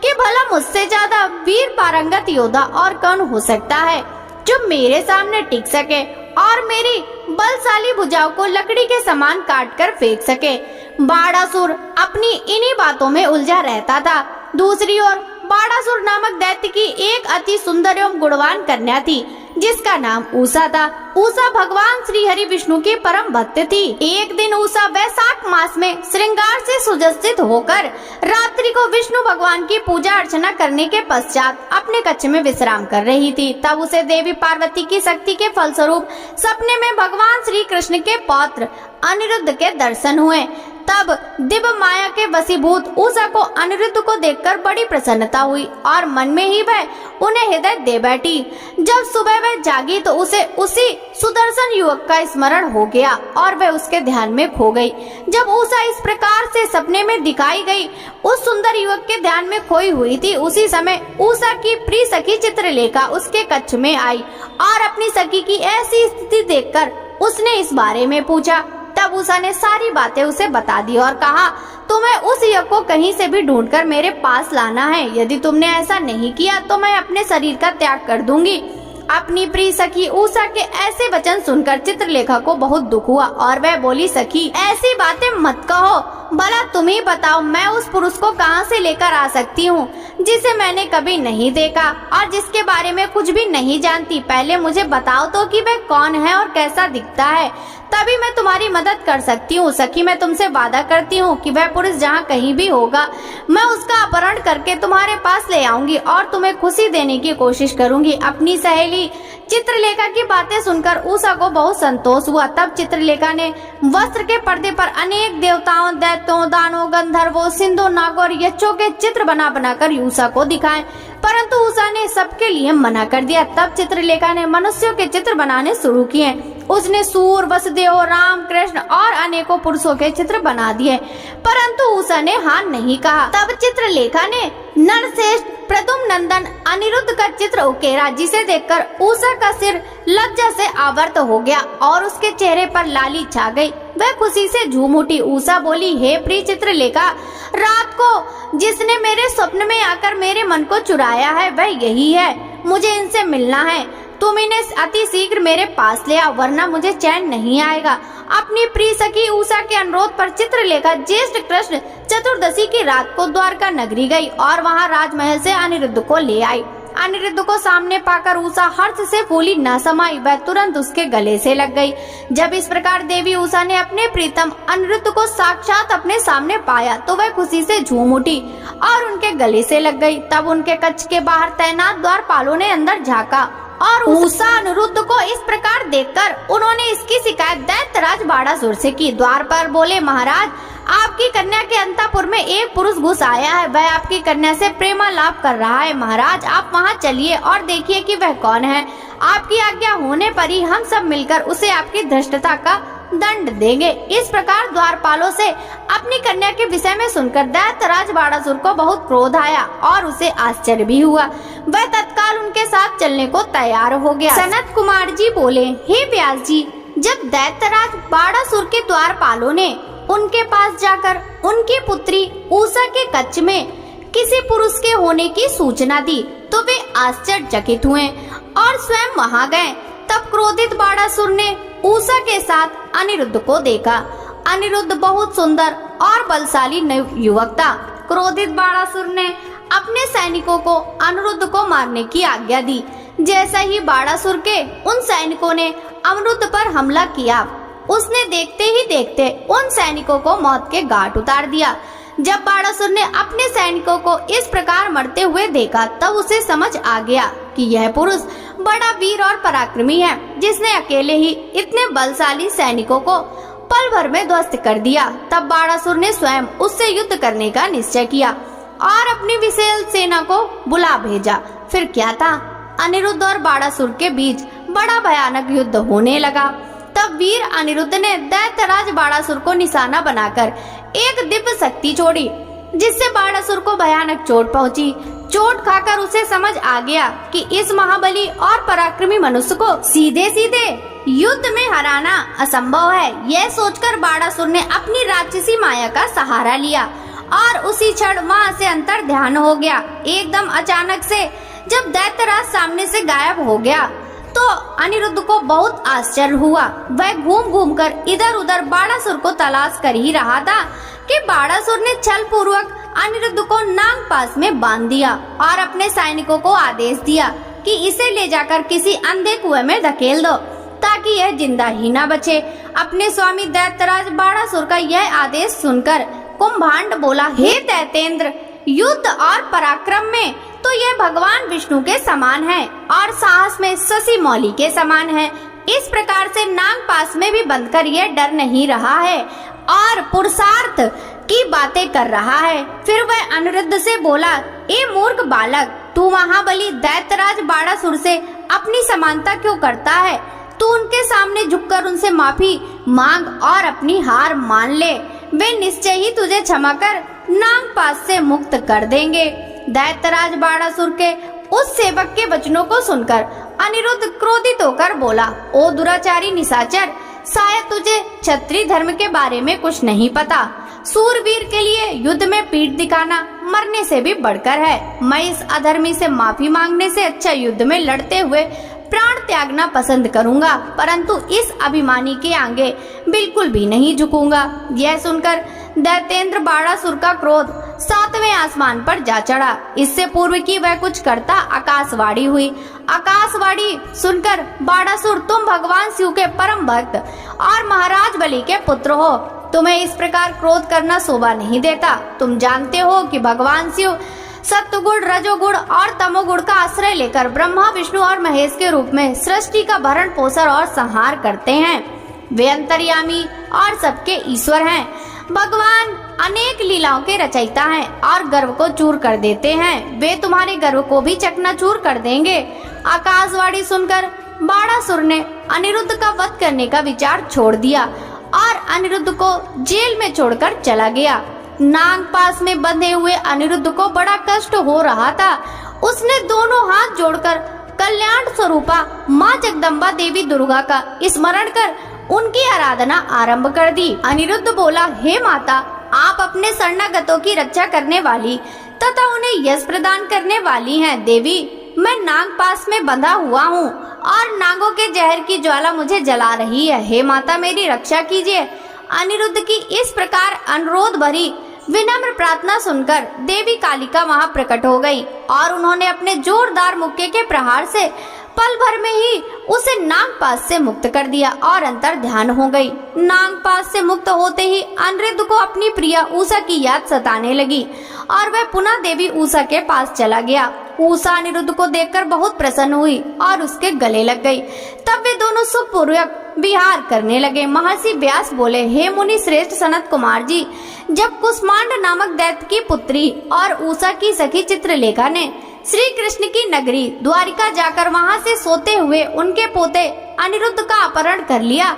B: कि भला मुझसे ज्यादा वीर पारंगत योद्धा और कौन हो सकता है जो मेरे सामने टिक सके और मेरी बलशाली भुजाओं को लकड़ी के समान काट कर फेंक सके। बाणासुर अपनी इन्हीं बातों में उलझा रहता था। दूसरी ओर बाणासुर नामक दैत्य की एक अति सुंदर एवं गुणवान कन्या थी जिसका नाम उषा था। उषा भगवान श्री हरि विष्णु की परम भक्त थी। एक दिन उषा वैशाख मास में श्रृंगार से सुसज्जित होकर रात्रि को विष्णु भगवान की पूजा अर्चना करने के पश्चात अपने कक्ष में विश्राम कर रही थी। तब उसे देवी पार्वती की शक्ति के फलस्वरूप सपने में भगवान श्री कृष्ण के पौत्र अनिरुद्ध के दर्शन हुए। तब दिव्य माया के वशीभूत उषा को अनिरुद्ध को देखकर बड़ी प्रसन्नता हुई और मन में ही वह उन्हें हृदय दे बैठी। जब सुबह वह जागी तो उसे उसी सुदर्शन युवक का स्मरण हो गया और वह उसके ध्यान में खो गई। जब उषा इस प्रकार से सपने में दिखाई गई, उस सुंदर युवक के ध्यान में खोई हुई थी, उसी समय उषा की प्रिय सखी चित्रलेखा उसके कक्ष में आई और अपनी सखी की ऐसी स्थिति देखकर उसने इस बारे में पूछा। तब उषा ने सारी बातें उसे बता दी और कहा, तुम्हें उस युवक को कहीं से भी ढूंढकर मेरे पास लाना है। यदि तुमने ऐसा नहीं किया तो मैं अपने शरीर का त्याग कर दूंगी। अपनी प्रिय सखी उषा के ऐसे वचन सुनकर चित्रलेखा को बहुत दुख हुआ और वह बोली, सखी ऐसी बातें मत कहो, भला तुम ही बताओ मैं उस पुरुष को कहां से लेकर आ सकती हूँ जिसे मैंने कभी नहीं देखा और जिसके बारे में कुछ भी नहीं जानती। पहले मुझे बताओ तो कि वह कौन है और कैसा दिखता है, तभी मैं तुम्हारी मदद कर सकती हूँ। सखी मैं तुमसे वादा करती हूँ कि वह पुरुष जहाँ कहीं भी होगा मैं उसका अपहरण करके तुम्हारे पास ले आऊंगी और तुम्हें खुशी देने की कोशिश करूंगी। अपनी सहेली चित्रलेखा की बातें सुनकर उषा को बहुत संतोष हुआ। तब चित्रलेखा ने वस्त्र के पर्दे पर अनेक देवताओं, दैत्यों, दानों, गंधर्वों, सिंधु, नागों और यक्षों के चित्र बना बनाकर उषा को दिखाए, परंतु उषा ने सबके लिए मना कर दिया। तब चित्रलेखा ने मनुष्यों के चित्र बनाने शुरू किए। उसने सूर, वसुदेव, राम, कृष्ण और अनेकों पुरुषों के चित्र बना दिए, परंतु उषा ने हाँ नहीं कहा। तब चित्रलेखा ने नरश्रेष्ठ प्रद्युम्न नंदन अनिरुद्ध का चित्र उकेरा, जिसे देखकर उषा का सिर लज्जा से आवर्त हो गया और उसके चेहरे पर लाली छा गई। वह खुशी से झूम उठी। उषा बोली, हे प्रिय चित्रलेखा, रात को जिसने मेरे स्वप्न में आकर मेरे मन को चुराया है वह यही है। मुझे इनसे मिलना है। तुम इन्हें अति शीघ्र मेरे पास ले आओ, वरना मुझे चैन नहीं आएगा। अपनी प्रिय सखी उषा के अनुरोध पर चित्रलेखा ज्येष्ठ कृष्ण चतुर्दशी की रात को द्वारका नगरी गई और वहां राजमहल से अनिरुद्ध को ले आई। अनिरुद्ध को सामने पाकर उषा हर्ष से फूली न समाई, वह तुरंत उसके गले से लग गई। जब इस प्रकार देवी उषा ने अपने प्रीतम अनिरुद्ध को साक्षात अपने सामने पाया तो वह खुशी से झूम उठी और उनके गले से लग गई। तब उनके कक्ष के बाहर तैनात द्वारपालों ने अंदर झांका और उषा अनिरुद्ध को इस प्रकार देखकर उन्होंने इसकी शिकायत दैत्यराज बाड़ासुर से की। द्वारपाल बोले, महाराज, आपकी कन्या के अंतःपुर में एक पुरुष घुस आया है, वह आपकी कन्या से प्रेमालाप कर रहा है। महाराज, आप वहां चलिए और देखिए कि वह कौन है। आपकी आज्ञा होने पर ही हम सब मिलकर उसे आपकी धृष्टता का दंड देंगे। इस प्रकार द्वारपालों से अपनी कन्या के विषय में सुनकर दैत्यराज बाड़ासुर को बहुत क्रोध आया और उसे आश्चर्य भी हुआ। वह तत्काल उनके साथ चलने को तैयार हो गया। सनत कुमार जी बोले, हे व्यास जी, जब दैत्यराज बाड़ासुर के द्वारपालों ने उनके पास जाकर उनकी पुत्री उषा के कक्ष में किसी पुरुष के होने की सूचना दी तो वे आश्चर्यचकित हुए और स्वयं वहां गए। तब क्रोधित बाड़ासुर ने उषा के साथ अनिरुद्ध को देखा। अनिरुद्ध बहुत सुंदर और बलशाली युवक था। क्रोधित बाड़ासुर ने अपने सैनिकों को अनिरुद्ध को मारने की आज्ञा दी। जैसा ही बाड़ासुर के उन सैनिकों ने अनिरुद्ध पर हमला किया, उसने देखते ही देखते उन सैनिकों को मौत के घाट उतार दिया। जब बाड़ासुर ने अपने सैनिकों को इस प्रकार मरते हुए देखा तब उसे समझ आ गया कि यह पुरुष बड़ा वीर और पराक्रमी है, जिसने अकेले ही इतने बलशाली सैनिकों को पल भर में ध्वस्त कर दिया। तब बाड़ासुर ने स्वयं उससे युद्ध करने का निश्चय किया और अपनी विशाल सेना को बुला भेजा। फिर क्या था, अनिरुद्ध और बाड़ासुर के बीच बड़ा भयानक युद्ध होने लगा। तब वीर अनिरुद्ध ने दैत्यराज बाड़ासुर को निशाना बनाकर एक दिव्य शक्ति छोड़ी, जिससे बाड़ासुर को भयानक चोट पहुंची। चोट खाकर उसे समझ आ गया कि इस महाबली और पराक्रमी मनुष्य को सीधे सीधे युद्ध में हराना असंभव है। यह सोचकर बाड़ासुर ने अपनी राक्षसी माया का सहारा लिया और उसी क्षण वहां से अंतर ध्यान हो गया। एकदम अचानक से जब दैत्यराज सामने से गायब हो गया तो अनिरुद्ध को बहुत आश्चर्य हुआ। वह घूम घूम कर इधर उधर बाड़ासुर को तलाश कर ही रहा था कि बाड़ासुर ने छल पूर्वक अनिरुद्ध को नाग पास में बांध दिया और अपने सैनिकों को आदेश दिया कि इसे ले जाकर किसी अंधे कुएं में धकेल दो ताकि यह जिंदा ही न बचे। अपने स्वामी दैत्यराज बाड़ासुर का यह आदेश सुनकर कुंभांड बोला, हे दैतेंद्र, युद्ध और पराक्रम में तो यह भगवान विष्णु के समान है और साहस में शशि मौली के समान है। इस प्रकार से नाग पास में भी बंधकर यह डर नहीं रहा है और पुरुषार्थ की बातें कर रहा है। फिर वह अनिरुद्ध से बोला, ए मूर्ख बालक, तू महाबली दैत्यराज बाड़ासुर से अपनी समानता क्यों करता है? तू उनके सामने झुककर उनसे माफी मांग और अपनी हार मान ले। वे निश्चय ही तुझे क्षमा कर नाग पास से मुक्त कर देंगे। दैत्यराज बाड़ासुर के उस सेवक के वचनों को सुनकर अनिरुद्ध क्रोधित होकर बोला, ओ दुराचारी निशाचर, शायद तुझे क्षत्रिय धर्म के बारे में कुछ नहीं पता। सूरवीर के लिए युद्ध में पीठ दिखाना मरने से भी बढ़कर है। मैं इस अधर्मी से माफी मांगने से अच्छा युद्ध में लड़ते हुए प्राण त्यागना पसंद करूंगा, परंतु इस अभिमानी के आगे बिल्कुल भी नहीं झुकूंगा। यह सुनकर दैतेंद्र बाड़ासुर का क्रोध 7वें आसमान पर जा चढ़ा। इससे पूर्व कि वह कुछ करता आकाशवाणी हुई। आकाशवाणी सुनकर बाड़ासुर, तुम भगवान शिव के परम भक्त और महाराज बलि के पुत्र हो, तुम्हें इस प्रकार क्रोध करना शोभा नहीं देता। तुम जानते हो कि भगवान शिव सत्वगुण, रजोगुण और तमोगुण का आश्रय लेकर ब्रह्मा, विष्णु और महेश के रूप में सृष्टि का भरण पोषण और संहार करते हैं। वे अंतर्यामी और सबके ईश्वर हैं। भगवान अनेक लीलाओं के रचयिता हैं और गर्व को चूर कर देते हैं। वे तुम्हारे गर्व को भी चकनाचूर कर देंगे। आकाशवाणी सुनकर बाड़ासुर ने अनिरुद्ध का वध करने का विचार छोड़ दिया और अनिरुद्ध को जेल में छोड़कर चला गया। नाग पास में बंधे हुए अनिरुद्ध को बड़ा कष्ट हो रहा था। उसने दोनों हाथ जोड़कर कल्याण स्वरूपा माँ जगदम्बा देवी दुर्गा का स्मरण कर उनकी आराधना आरंभ कर दी। अनिरुद्ध बोला, हे माता, आप अपने शरणागतों की रक्षा करने वाली तथा उन्हें यश प्रदान करने वाली हैं। देवी, मैं नाग पास में बंधा हुआ हूँ और नागों के जहर की ज्वाला मुझे जला रही है। हे माता, मेरी रक्षा कीजिए। अनिरुद्ध की इस प्रकार अनुरोध भरी विनम्र प्रार्थना सुनकर देवी कालिका वहां प्रकट हो गई और उन्होंने अपने जोरदार मुक्के के प्रहार से पल भर में ही उसे नागपाश से मुक्त कर दिया और अंतर ध्यान हो गई। नागपाश से मुक्त होते ही अनिरुद्ध को अपनी प्रिया उषा की याद सताने लगी और वह पुनः देवी उषा के पास चला गया। उषा अनिरुद्ध को देखकर बहुत प्रसन्न हुई और उसके गले लग गई। तब वे दोनों सुखपूर्वक विहार करने लगे। महर्षि व्यास बोले, हे मुनि श्रेष्ठ सनत कुमार जी, जब कुष्मांड नामक दैत्य की पुत्री और उषा की सखी चित्रलेखा ने श्री कृष्ण की नगरी द्वारिका जाकर वहां से सोते हुए उनके पोते अनिरुद्ध का अपहरण कर लिया,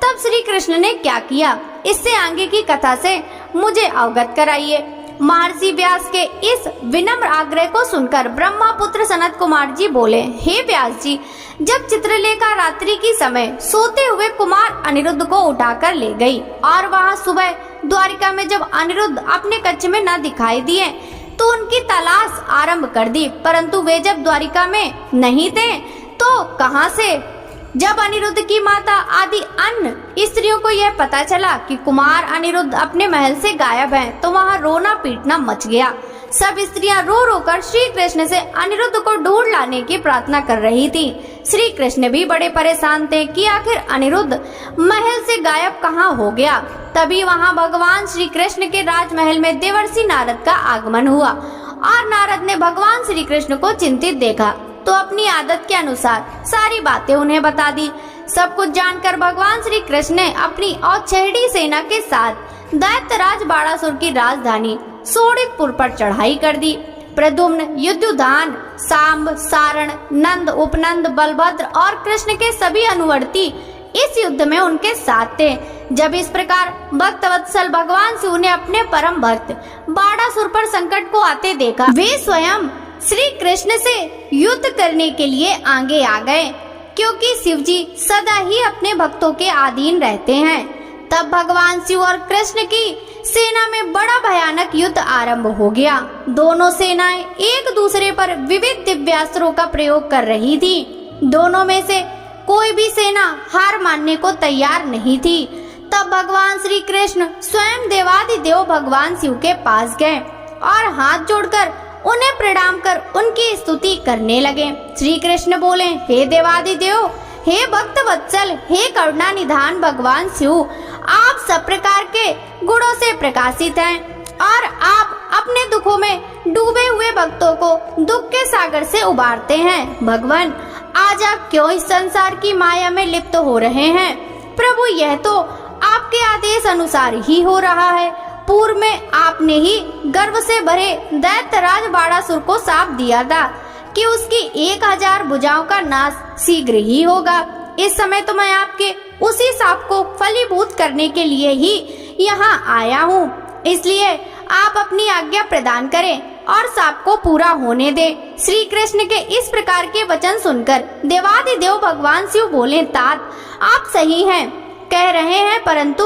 B: तब श्री कृष्ण ने क्या किया, इससे आगे की कथा से मुझे अवगत कराइए। महर्षि व्यास के इस विनम्र आग्रह को सुनकर ब्रह्मपुत्र सनत कुमार जी बोले, हे व्यास जी, जब चित्रलेखा रात्रि की समय सोते हुए कुमार अनिरुद्ध को उठाकर ले गई और वहां सुबह द्वारिका में जब अनिरुद्ध अपने कक्ष में न दिखाई दिए तो उनकी तलाश आरंभ कर दी, परंतु वे जब द्वारिका में नहीं थे तो कहां से? जब अनिरुद्ध की माता आदि अन्य स्त्रियों को यह पता चला कि कुमार अनिरुद्ध अपने महल से गायब हैं, तो वहां रोना पीटना मच गया। सब स्त्रियां रो रो कर श्री कृष्ण से अनिरुद्ध को ढूंढ लाने की प्रार्थना कर रही थी। श्री कृष्ण भी बड़े परेशान थे कि आखिर अनिरुद्ध महल से गायब कहाँ हो गया। तभी वहां भगवान श्री कृष्ण के राजमहल में देवर्षि नारद का आगमन हुआ और नारद ने भगवान श्री कृष्ण को चिंतित देखा तो अपनी आदत के अनुसार सारी बातें उन्हें बता दी। सब कुछ जानकर भगवान श्री कृष्ण ने अपनी औच्छेहड़ी सेना के साथ दैत्यराज बाणासुर की राजधानी शोणितपुर पर चढ़ाई कर दी। प्रद्युम्न, युद्धुदान, सांब, सारण, नंद, उपनंद, बलभद्र और कृष्ण के सभी अनुवर्ती इस युद्ध में उनके साथ थे। जब इस प्रकार भक्तवत्सल भगवान शिव ने अपने परम भक्त बाणासुर पर संकट को आते देखा, वे स्वयं श्री कृष्ण से युद्ध करने के लिए आगे आ गए, क्योंकि शिव जी सदा ही अपने भक्तों के अधीन रहते हैं। तब भगवान शिव और कृष्ण की सेना में बड़ा भयानक युद्ध आरंभ हो गया। दोनों सेनाएं एक दूसरे पर विविध दिव्यास्त्रों का प्रयोग कर रही थी। दोनों में से कोई भी सेना हार मानने को तैयार नहीं थी। तब भगवान श्री कृष्ण स्वयं देवादिदेव भगवान शिव के पास गए और हाथ जोड़कर उन्हें प्रणाम कर उनकी स्तुति करने लगे। श्री कृष्ण बोले, हे देवादिदेव, हे भक्त वत्सल, हे करुणा निधान भगवान शिव, आप सब प्रकार के गुणों से प्रकाशित हैं और आप अपने दुखों में डूबे हुए भक्तों को दुख के सागर से उबारते हैं। भगवान, आज आप क्यों इस संसार की माया में लिप्त हो रहे हैं? प्रभु, यह तो आपके आदेश अनुसार ही हो रहा है। पूर्व में आपने ही गर्व से भरे दैत्यराज बाणासुर को शाप दिया था कि उसकी 1000 भुजाओं का नाश शीघ्र ही होगा। इस समय तो मैं आपके उसी शाप को फलीभूत करने के लिए ही यहाँ आया हूँ। इसलिए आप अपनी आज्ञा प्रदान करें और शाप को पूरा होने दें। श्री कृष्ण के इस प्रकार के वचन सुनकर देवादिदेव भगवान शिव बोले, तात, आप सही हैं, कह रहे हैं, परंतु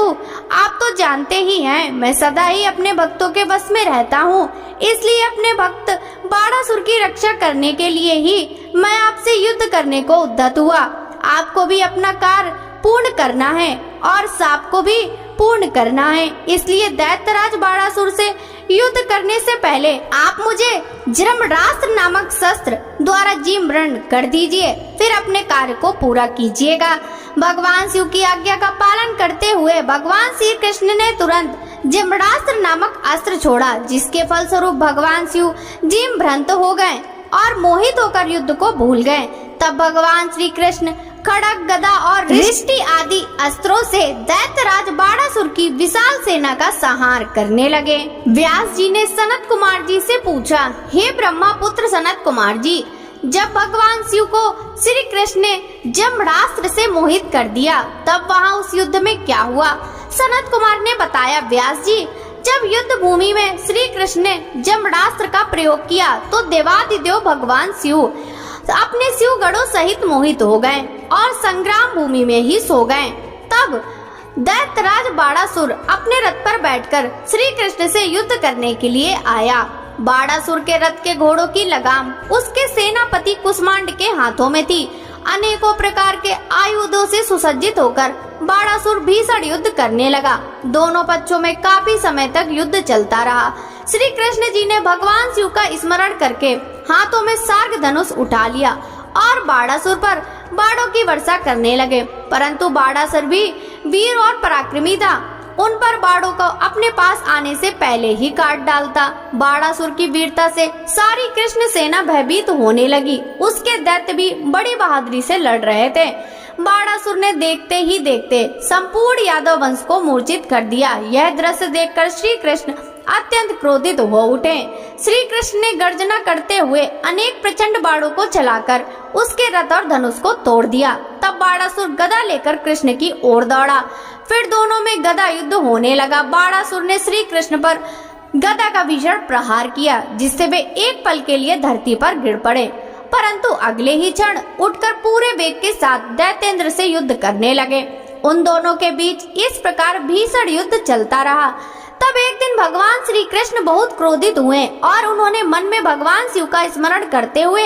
B: आप तो जानते ही हैं मैं सदा ही अपने भक्तों के बस में रहता हूँ। इसलिए अपने भक्त बाणासुर की रक्षा करने के लिए ही मैं आपसे युद्ध करने को उद्यत हुआ। आपको भी अपना कार्य पूर्ण करना है और शाप को भी पूर्ण करना है। इसलिए दैत्यराज बाणासुर से युद्ध करने से पहले आप मुझे जम्रास्त्र नामक शस्त्र द्वारा जीर्ण कर दीजिए, फिर अपने कार्य को पूरा कीजिएगा। भगवान शिव की आज्ञा का पालन करते हुए भगवान श्री कृष्ण ने तुरंत जम्रास्त्र नामक अस्त्र छोड़ा, जिसके फलस्वरूप भगवान शिव जीर्ण हो गए और मोहित होकर युद्ध को भूल गए। तब भगवान श्री कृष्ण खड़ग, गदा और रिष्टि आदि अस्त्रों से दैत्यराज बाणासुर की विशाल सेना का संहार करने लगे। व्यास जी ने सनत कुमार जी से पूछा, हे ब्रह्मपुत्र सनत कुमार जी, जब भगवान शिव को श्री कृष्ण ने जम्रास्त्र से मोहित कर दिया तब वहाँ उस युद्ध में क्या हुआ? सनत कुमार ने बताया, व्यास जी, जब युद्ध भूमि में श्री कृष्ण ने जम्रास्त्र का प्रयोग किया तो देवादिदेव भगवान शिव अपने शिव गणों सहित मोहित हो गए और संग्राम भूमि में ही सो गए। तब दैत्यराज बाणासुर अपने रथ पर बैठकर श्री कृष्ण से युद्ध करने के लिए आया। बाणासुर के रथ के घोड़ों की लगाम उसके सेनापति कुष्मांड के हाथों में थी अनेकों प्रकार के आयुधों से सुसज्जित होकर बाणासुर भीषण युद्ध करने लगा। दोनों पक्षों में काफी समय तक युद्ध चलता रहा। श्री कृष्ण जी ने भगवान शिव का स्मरण करके हाथों में सार्ग धनुष उठा लिया और बाणासुर पर बाणों की वर्षा करने लगे, परंतु बाणासुर भी वीर और पराक्रमी था। उन पर बाणों को अपने पास आने से पहले ही काट डालता। बाणासुर की वीरता से सारी कृष्ण सेना भयभीत होने लगी। उसके दैत्य भी बड़ी बहादुरी से लड़ रहे थे। बाणासुर ने देखते ही देखते संपूर्ण यादव वंश को मूर्छित कर दिया। यह दृश्य देखकर श्री कृष्ण अत्यंत क्रोधित हो उठे। श्री कृष्ण ने गर्जना करते हुए अनेक प्रचंड बाणों को चलाकर उसके रथ और धनुष को तोड़ दिया। तब बाणासुर गदा लेकर कृष्ण की ओर दौड़ा। फिर दोनों में गदा युद्ध होने लगा। बाणासुर ने श्री कृष्ण पर गदा का भीषण प्रहार किया, जिससे वे एक पल के लिए धरती पर गिर पड़े, परंतु अगले ही क्षण उठकर पूरे वेग के साथ दैत्येंद्र से युद्ध करने लगे। उन दोनों के बीच इस प्रकार भीषण युद्ध चलता रहा। तब एक दिन भगवान श्री कृष्ण बहुत क्रोधित हुए और उन्होंने मन में भगवान शिव का स्मरण करते हुए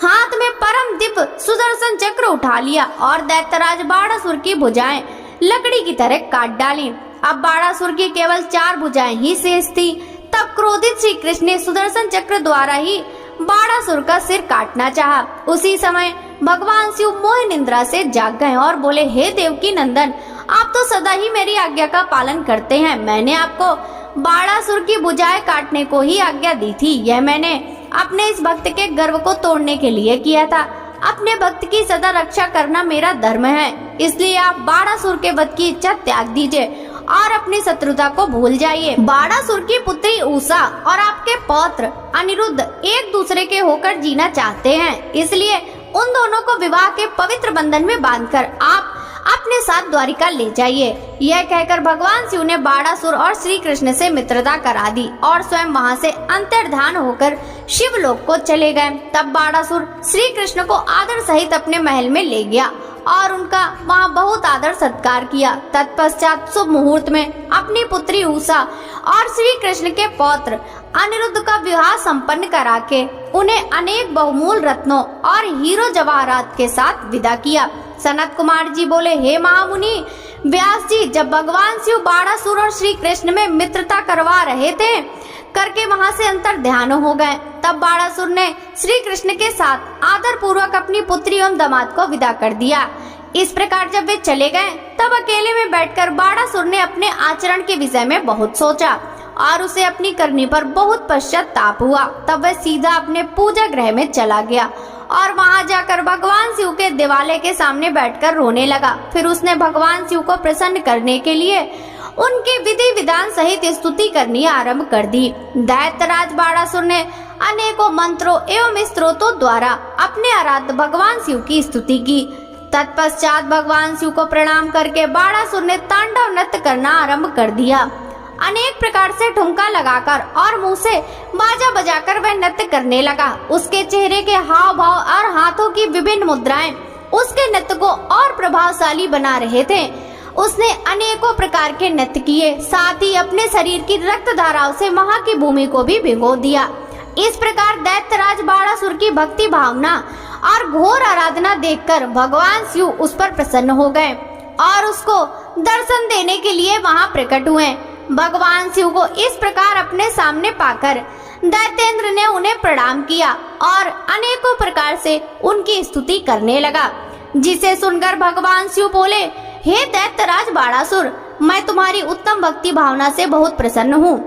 B: हाथ में परम दिव्य सुदर्शन चक्र उठा लिया और दैत्यराज बाणासुर की भुजाएं लकड़ी की तरह काट डाली। अब बाणासुर की केवल 4 भुजाएं ही शेष थी। तब क्रोधित श्री कृष्ण ने सुदर्शन चक्र द्वारा ही बाणासुर का सिर काटना चाहा। उसी समय भगवान शिव मोह निद्रा से जाग गए और बोले, हे देवकी नंदन, आप तो सदा ही मेरी आज्ञा का पालन करते हैं। मैंने आपको बाणासुर की भुजाएं काटने को ही आज्ञा दी थी। यह मैंने अपने इस भक्त के गर्व को तोड़ने के लिए किया था। अपने भक्त की सदा रक्षा करना मेरा धर्म है, इसलिए आप बाणासुर के वध की इच्छा त्याग दीजिए और अपनी शत्रुता को भूल जाइए। बाणासुर की पुत्री उषा और आपके पौत्र अनिरुद्ध एक दूसरे के होकर जीना चाहते हैं, इसलिए उन दोनों को विवाह के पवित्र बंधन में बांधकर आप अपने साथ द्वारिका ले जाइए। यह कहकर भगवान शिव ने बाणासुर और श्री कृष्ण से मित्रता करा दी और स्वयं वहां से अंतर्धान होकर शिवलोक को चले गए। तब बाणासुर श्री कृष्ण को आदर सहित अपने महल में ले गया और उनका वहां बहुत आदर सत्कार किया। तत्पश्चात शुभ मुहूर्त में अपनी पुत्री उषा और श्री कृष्ण के पौत्र अनिरुद्ध का विवाह संपन्न करा के उन्हें अनेक बहुमूल्य रत्नों और हीरो जवाहरात के साथ विदा किया। सनत कुमार जी बोले, हे महामुनि व्यास जी, जब भगवान शिव बाणासुर और श्री कृष्ण में मित्रता करवा रहे थे करके वहां से अंतर ध्यान हो गए, तब बाणासुर ने श्री कृष्ण के साथ आदर पूर्वक अपनी पुत्री एवं दामाद को विदा कर दिया। इस प्रकार जब वे चले गए तब अकेले में बैठकर बाणासुर ने अपने आचरण के विषय में बहुत सोचा और उसे अपनी करनी पर बहुत पश्चाताप हुआ। तब वह सीधा अपने पूजा गृह में चला गया और वहां जाकर भगवान शिव के दिवाले के सामने बैठकर रोने लगा। फिर उसने भगवान शिव को प्रसन्न करने के लिए उनकी विधि विधान सहित स्तुति करनी आरंभ कर दी। दैत्यराज बाणासुर ने अनेकों मंत्रों एवं स्तोत्रों द्वारा अपने आराध्य भगवान शिव की स्तुति की। तत्पश्चात भगवान शिव को प्रणाम करके बाणासुर ने तांडव नृत्य करना आरंभ कर दिया। अनेक प्रकार से ठुमका लगाकर और मुंह से बाजा बजाकर वह नृत्य करने लगा। उसके चेहरे के हाव भाव और हाथों की विभिन्न मुद्राएं उसके नृत्य को और प्रभावशाली बना रहे थे। उसने अनेकों प्रकार के नृत्य किए, साथ ही अपने शरीर की रक्त धाराओं से वहां की भूमि को भी भिगो दिया। इस प्रकार दैत्यराज बाणासुर की भक्ति भावना और घोर आराधना देखकर भगवान शिव उस पर प्रसन्न हो गए और उसको दर्शन देने के लिए वहां प्रकट हुए। भगवान शिव को इस प्रकार अपने सामने पाकर दैत्येंद्र ने उन्हें प्रणाम किया और अनेकों प्रकार से उनकी स्तुति करने लगा, जिसे सुनकर भगवान शिव बोले, हे दैत्यराज बाणासुर, मैं तुम्हारी उत्तम भक्ति भावना से बहुत प्रसन्न हूँ।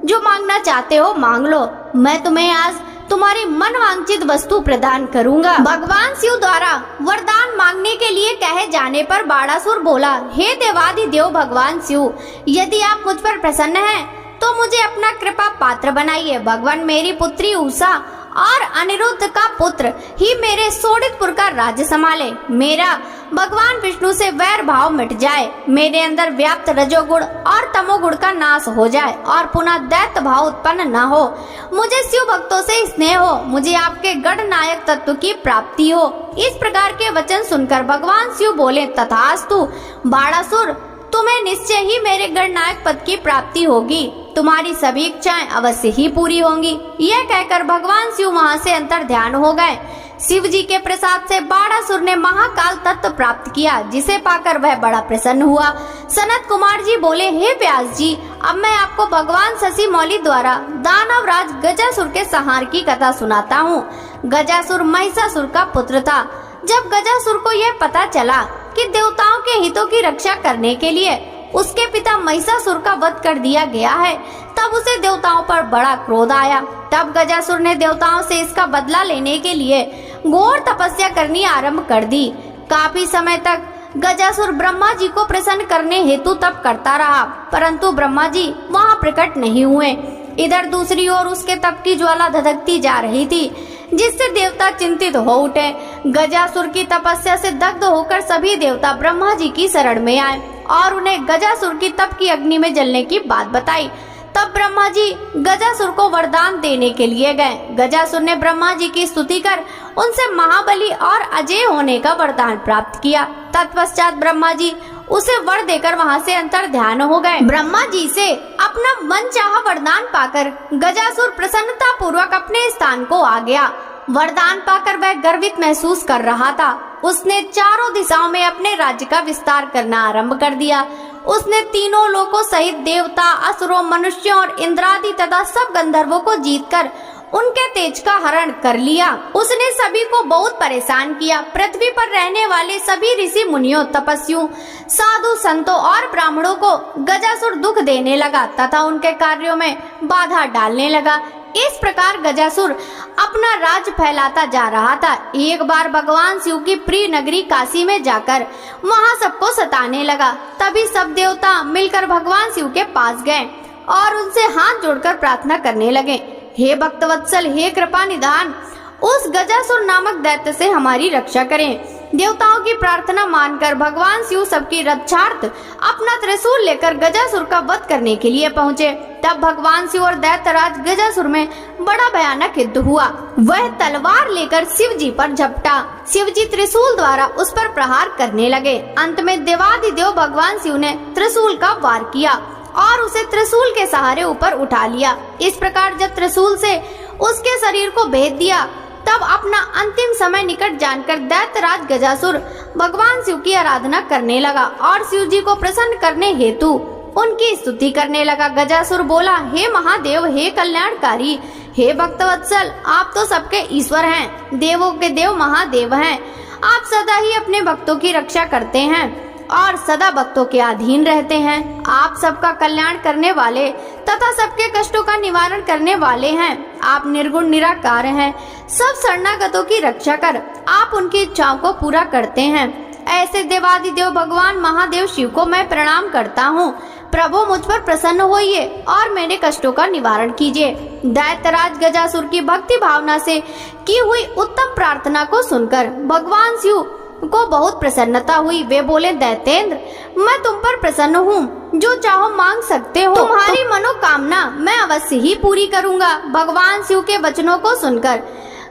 B: जो मांगना चाहते हो मांग लो, मैं तुम्हें आज तुम्हारी मन वांछित वस्तु प्रदान करूंगा। भगवान शिव द्वारा वरदान मांगने के लिए कहे जाने पर बाणासुर बोला, हे देवाधिदेव भगवान शिव, यदि आप मुझ पर प्रसन्न हैं तो मुझे अपना कृपा पात्र बनाइए। भगवान मेरी पुत्री उषा और अनिरुद्ध का पुत्र ही मेरे सोडितपुर का राज्य संभाले। मेरा भगवान विष्णु से वैर भाव मिट जाए, मेरे अंदर व्याप्त रजोगुण और तमोगुण का नाश हो जाए और पुनः दैत्य भाव उत्पन्न न हो। मुझे शिव भक्तों से स्नेह हो, मुझे आपके गणनायक तत्व की प्राप्ति हो। इस प्रकार के वचन सुनकर भगवान शिव बोले, तथास्तु बाणासुर, तुम्हें निश्चय ही मेरे गणनायक पद की प्राप्ति होगी। तुम्हारी सभी इच्छाएं अवश्य ही पूरी होंगी। यह कहकर भगवान शिव वहां से अंतर ध्यान हो गए। शिव जी के प्रसाद से बाणासुर ने महाकाल तत्व प्राप्त किया, जिसे पाकर वह बड़ा प्रसन्न हुआ। सनत कुमार जी बोले, हे व्यास जी, अब मैं आपको भगवान शशि मौली द्वारा दानवराज गजासुर के संहार की कथा सुनाता हूँ। गजासुर महिषासुर का पुत्र था। जब गजासुर को यह पता चला कि देवताओं के हितों की रक्षा करने के लिए उसके पिता महिषासुर का वध कर दिया गया है, तब उसे देवताओं पर बड़ा क्रोध आया। तब गजासुर ने देवताओं से इसका बदला लेने के लिए घोर तपस्या करनी आरंभ कर दी। काफी समय तक गजासुर ब्रह्मा जी को प्रसन्न करने हेतु तप करता रहा, परंतु ब्रह्मा जी वहाँ प्रकट नहीं हुए। इधर दूसरी ओर उसके तप की ज्वाला धधकती जा रही थी, जिससे देवता चिंतित हो उठे। गजासुर की तपस्या से दग्ध होकर सभी देवता ब्रह्मा जी की शरण में आए और उन्हें गजासुर की तप की अग्नि में जलने की बात बताई। तब ब्रह्मा जी गजासुर को वरदान देने के लिए गए। गजासुर ने ब्रह्मा जी की स्तुति कर उनसे महाबली और अजय होने का वरदान प्राप्त किया। तत्पश्चात ब्रह्मा जी उसे वर देकर वहां से अंतर ध्यान हो गए। ब्रह्मा जी से अपना मनचाहा वरदान पाकर गजासुर प्रसन्नता पूर्वक अपने स्थान को आ गया। वरदान पाकर वह गर्वित महसूस कर रहा था। उसने चारों दिशाओं में अपने राज्य का विस्तार करना आरंभ कर दिया। उसने तीनों लोकों सहित देवता, असुरों, मनुष्यों और इंद्रादि तथा सब गंधर्वों को जीतकर उनके तेज का हरण कर लिया। उसने सभी को बहुत परेशान किया। पृथ्वी पर रहने वाले सभी ऋषि मुनियों, तपस्वियों, साधु संतों और ब्राह्मणों को गजासुर दुख देने लगा तथा उनके कार्यों में बाधा डालने लगा। इस प्रकार गजासुर अपना राज फैलाता जा रहा था। एक बार भगवान शिव की प्रिय नगरी काशी में जाकर वहां सबको सताने लगा। तभी सब देवता मिलकर भगवान शिव के पास गए और उनसे हाथ जोड़कर प्रार्थना करने लगे, हे भक्तवत्सल, हे कृपा निधान, उस गजासुर नामक दैत्य से हमारी रक्षा करें। देवताओं की प्रार्थना मानकर भगवान शिव सबकी रक्षार्थ अपना त्रिशूल लेकर गजासुर का वध करने के लिए पहुँचे। तब भगवान शिव और दैत्यराज गजासुर में बड़ा भयानक युद्ध हुआ। वह तलवार लेकर शिव जी पर झपटा। शिव जी त्रिशूल द्वारा उस पर प्रहार करने लगे। अंत में देवादिदेव भगवान शिव ने त्रिशूल का वार किया और उसे त्रिशूल के सहारे ऊपर उठा लिया। इस प्रकार जब त्रिशूल से उसके शरीर को भेद दिया, तब अपना अंतिम समय निकट जानकर दैत्यराज गजासुर भगवान शिव की आराधना करने लगा और शिव जी को प्रसन्न करने हेतु उनकी स्तुति करने लगा। गजासुर बोला, हे महादेव, हे कल्याणकारी, हे भक्तवत्सल, आप तो सबके ईश्वर हैं, देवों के देव महादेव हैं। आप सदा ही अपने भक्तों की रक्षा करते हैं और सदा भक्तों के अधीन रहते हैं। आप सबका कल्याण करने वाले तथा सबके कष्टों का निवारण करने वाले हैं। आप निर्गुण निराकार हैं। सब शरणागतों की रक्षा कर आप उनकी इच्छाओं को पूरा करते हैं। ऐसे देवादिदेव भगवान महादेव शिव को मैं प्रणाम करता हूँ। प्रभु, मुझ पर प्रसन्न होइए और मेरे कष्टों का निवारण कीजिए। दैत्यराज गजासुर की भक्ति भावना से की हुई उत्तम प्रार्थना को सुनकर भगवान शिव को बहुत प्रसन्नता हुई। वे बोले, दैतेंद्र, मैं तुम पर प्रसन्न हूँ, जो चाहो मांग सकते हो। तुम्हारी मनोकामना मैं अवश्य ही पूरी करूँगा। भगवान शिव के वचनों को सुनकर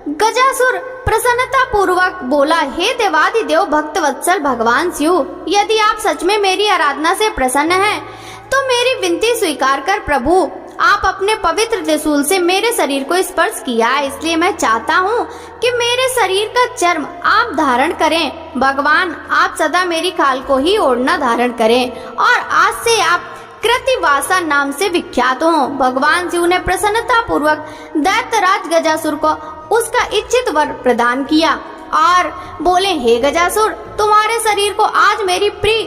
B: गजासुर प्रसन्नता पूर्वक बोला, हे देवादिदेव भक्तवत्सल भगवान शिव, यदि आप सच में मेरी आराधना से प्रसन्न हैं, तो मेरी विनती स्वीकार कर प्रभु, आप अपने पवित्र त्रिशूल से मेरे शरीर को स्पर्श किया है, इसलिए मैं चाहता हूँ कि मेरे शरीर का चर्म आप धारण करें। भगवान, आप सदा मेरी खाल को ही ओढ़ना धारण करें और आज से आप कृतिवासा नाम से विख्यात हो। भगवान शिव ने प्रसन्नता पूर्वक दैत्यराज गजासुर को उसका इच्छित वर प्रदान किया और बोले, हे गजासुर, तुम्हारे शरीर को आज मेरी प्रिय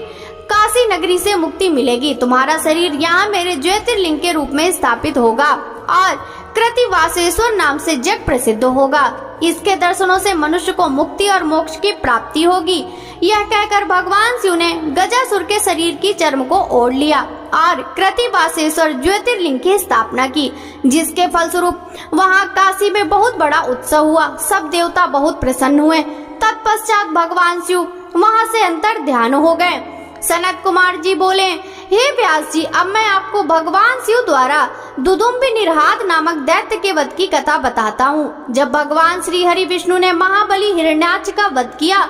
B: काशी नगरी से मुक्ति मिलेगी। तुम्हारा शरीर यहाँ मेरे ज्योतिर्लिंग के रूप में स्थापित होगा और कृतिवासेश्वर नाम से जग प्रसिद्ध होगा। इसके दर्शनों से मनुष्य को मुक्ति और मोक्ष की प्राप्ति होगी। यह कहकर भगवान शिव ने गजासुर के शरीर की चर्म को ओढ़ लिया और कृतिवासेश्वर ज्योतिर्लिंग की स्थापना की, जिसके फलस्वरूप वहाँ काशी में बहुत बड़ा उत्सव हुआ। सब देवता बहुत प्रसन्न हुए। तत्पश्चात भगवान शिव वहाँ से अंतर ध्यान हो गए। सनत कुमार जी बोले, हे व्यास जी, अब मैं आपको भगवान शिव द्वारा दुदुम्बि निरहाद नामक दैत्य के वध की कथा बताता हूँ। जब भगवान श्री हरि विष्णु ने महाबली हिरण्याक्ष का वध किया,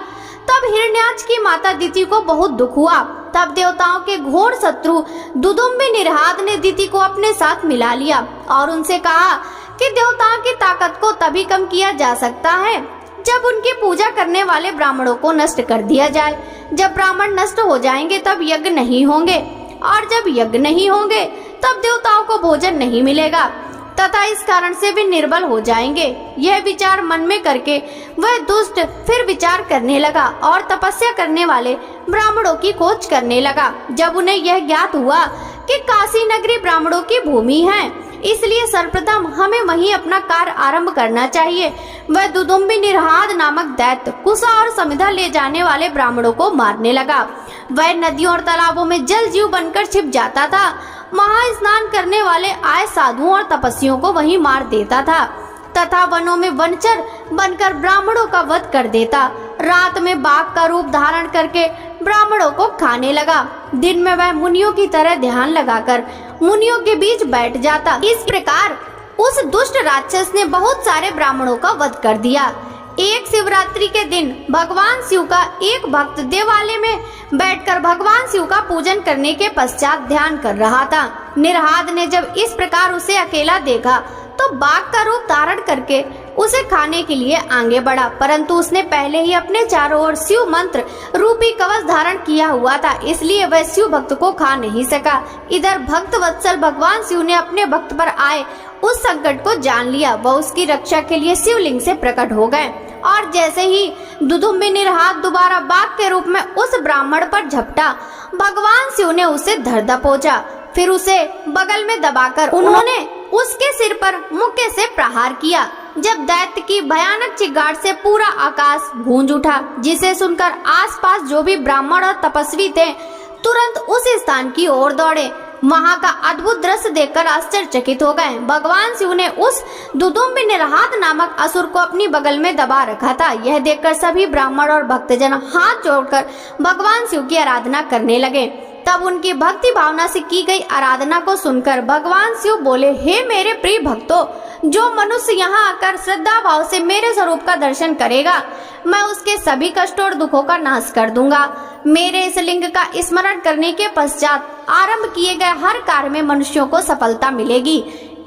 B: तब हिरण्याक्ष की माता दिति को बहुत दुख हुआ। तब देवताओं के घोर शत्रु दुदुम्बि निरहाद ने दिति को अपने साथ मिला लिया और उनसे कहा कि देवताओं की ताकत को तभी कम किया जा सकता है जब उनकी पूजा करने वाले ब्राह्मणों को नष्ट कर दिया जाए। जब ब्राह्मण नष्ट हो जाएंगे तब यज्ञ नहीं होंगे, और जब यज्ञ नहीं होंगे तब देवताओं को भोजन नहीं मिलेगा तथा इस कारण से वे निर्बल हो जाएंगे। यह विचार मन में करके वह दुष्ट फिर विचार करने लगा और तपस्या करने वाले ब्राह्मणों की खोज करने लगा। जब उन्हें यह ज्ञात हुआ कि काशी नगरी ब्राह्मणों की भूमि है, इसलिए सर्वप्रथम हमें वहीं अपना कार्य आरंभ करना चाहिए, वह दुदुम्बी निरहाद नामक दैत्य कुशा और समिधा ले जाने वाले ब्राह्मणों को मारने लगा। वह नदियों और तालाबों में जल जीव बनकर छिप जाता था। वहां स्नान करने वाले आए साधुओं और तपस्वियों को वहीं मार देता था तथा वनों में वनचर बनकर ब्राह्मणों का वध कर देता। रात में बाघ का रूप धारण करके ब्राह्मणों को खाने लगा। दिन में वह मुनियों की तरह ध्यान लगाकर मुनियों के बीच बैठ जाता। इस प्रकार उस दुष्ट राक्षस ने बहुत सारे ब्राह्मणों का वध कर दिया। एक शिवरात्रि के दिन भगवान शिव का एक भक्त देवालय में बैठकर भगवान शिव का पूजन करने के पश्चात ध्यान कर रहा था। निरहाद ने जब इस प्रकार उसे अकेला देखा तो बाघ का रूप धारण करके उसे खाने के लिए आगे बढ़ा, परंतु उसने पहले ही अपने चारों ओर शिव मंत्र रूपी कवच धारण किया हुआ था, इसलिए वह शिव भक्त को खा नहीं सका। इधर भक्त वत्सल भगवान शिव ने अपने भक्त पर आए उस संकट को जान लिया। वह उसकी रक्षा के लिए शिवलिंग से प्रकट हो गए और जैसे ही दुदुम्बी निरहाद दोबारा बाघ के रूप में उस ब्राह्मण पर झपटा, भगवान शिव ने उसे धर दबोचा। फिर उसे बगल में दबाकर उन्होंने उसके सिर पर मुक्के से प्रहार किया। जब दैत्य की भयानक चिंगार से पूरा आकाश गूंज उठा, जिसे सुनकर आसपास जो भी ब्राह्मण और तपस्वी थे तुरंत उस स्थान की ओर दौड़े। वहां का अद्भुत दृश्य देखकर आश्चर्यचकित हो गए। भगवान शिव ने उस दुदुम्बी निरहाद नामक असुर को अपनी बगल में दबा रखा था। यह देखकर सभी ब्राह्मण और भक्तजन हाथ जोड़कर भगवान शिव की आराधना करने लगे। तब उनकी भक्ति भावना से की गई आराधना को सुनकर भगवान शिव बोले, हे मेरे प्रिय भक्तों, जो मनुष्य यहाँ आकर श्रद्धा भाव से मेरे स्वरूप का दर्शन करेगा, मैं उसके सभी कष्टों और दुखों का नाश कर दूंगा। मेरे इस लिंग का स्मरण करने के पश्चात आरंभ किए गए हर कार्य में मनुष्यों को सफलता मिलेगी।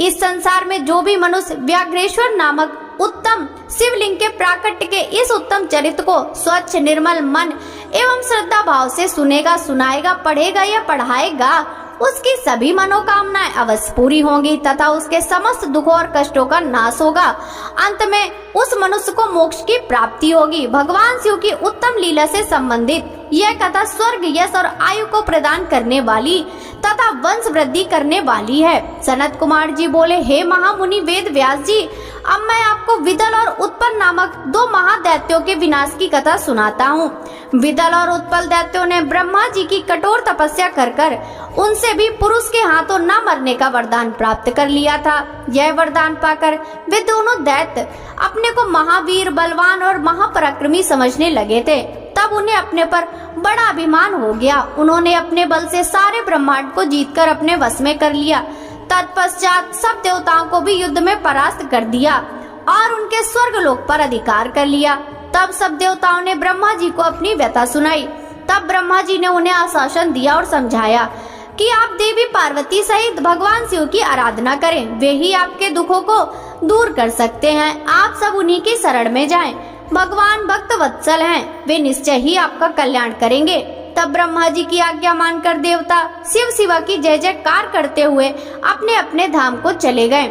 B: इस संसार में जो भी मनुष्य व्याघ्रेश्वर नामक उत्तम शिवलिंग के प्राकट्य के इस उत्तम चरित्र को स्वच्छ निर्मल मन एवं श्रद्धा भाव से सुनेगा, सुनाएगा, पढ़ेगा या पढ़ाएगा, उसकी सभी मनोकामनाएं अवश्य पूरी होंगी तथा उसके समस्त दुखों और कष्टों का नाश होगा। अंत में उस मनुष्य को मोक्ष की प्राप्ति होगी। भगवान शिव की उत्तम लीला से संबंधित यह कथा स्वर्ग, यश और आयु को प्रदान करने वाली तथा वंश वृद्धि करने वाली है। सनत कुमार जी बोले, हे महामुनि वेद व्यास जी, अब मैं आपको विदल और उत्पल नामक दो महादैत्यों के विनाश की कथा सुनाता हूँ। विदल और उत्पल दैत्यों ने ब्रह्मा जी की कठोर तपस्या कर उनसे भी पुरुष के हाथों न मरने का वरदान प्राप्त कर लिया था। यह वरदान पाकर वे दोनों दैत्य अपने को महावीर, बलवान और महापराक्रमी समझने लगे थे। तब उन्हें अपने पर बड़ा अभिमान हो गया। उन्होंने अपने बल से सारे ब्रह्मांड को जीतकर अपने वश में कर लिया। तत्पश्चात सब देवताओं को भी युद्ध में परास्त कर दिया और उनके स्वर्ग लोक पर अधिकार कर लिया। तब सब देवताओं ने ब्रह्मा जी को अपनी व्यथा सुनाई। तब ब्रह्मा जी ने उन्हें आश्वासन दिया और समझाया कि आप देवी पार्वती सहित भगवान शिव की आराधना करें, वे ही आपके दुखों को दूर कर सकते हैं। आप सब उन्हीं की शरण में जाएं। भगवान भक्त वत्सल हैं, वे निश्चय ही आपका कल्याण करेंगे। तब ब्रह्मा जी की आज्ञा मानकर देवता शिव शिवा की जय जयकार करते हुए अपने अपने धाम को चले गए।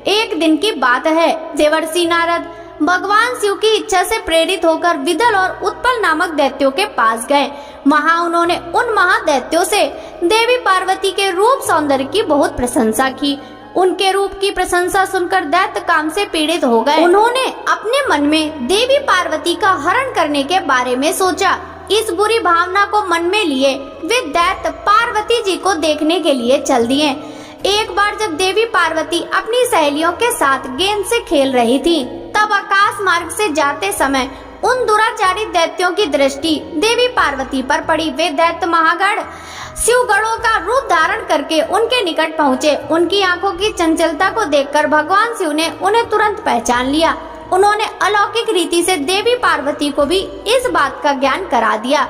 B: एक दिन की बात है, देवर्षि नारद भगवान शिव की इच्छा से प्रेरित होकर विदल और उत्पल नामक दैत्यों के पास गए। वहां उन्होंने उन महादैत्यों से देवी पार्वती के रूप सौंदर्य की बहुत प्रशंसा की। उनके रूप की प्रशंसा सुनकर दैत्य काम से पीड़ित हो गए। उन्होंने अपने मन में देवी पार्वती का हरण करने के बारे में सोचा। इस बुरी भावना को मन में लिए वे दैत्य पार्वती जी को देखने के लिए चल दिए। एक बार जब देवी पार्वती अपनी सहेलियों के साथ गेंद से खेल रही थी, तब आकाश मार्ग से जाते समय उन दुराचारी दैत्यों की दृष्टि देवी पार्वती पर पड़ी। वे दैत्य महागढ़ शिवगढ़ों का रूप धारण करके उनके निकट पहुँचे। उनकी आंखों की चंचलता को देखकर भगवान शिव ने उन्हें तुरंत पहचान लिया। उन्होंने अलौकिक रीति से देवी पार्वती को भी इस बात का ज्ञान करा दिया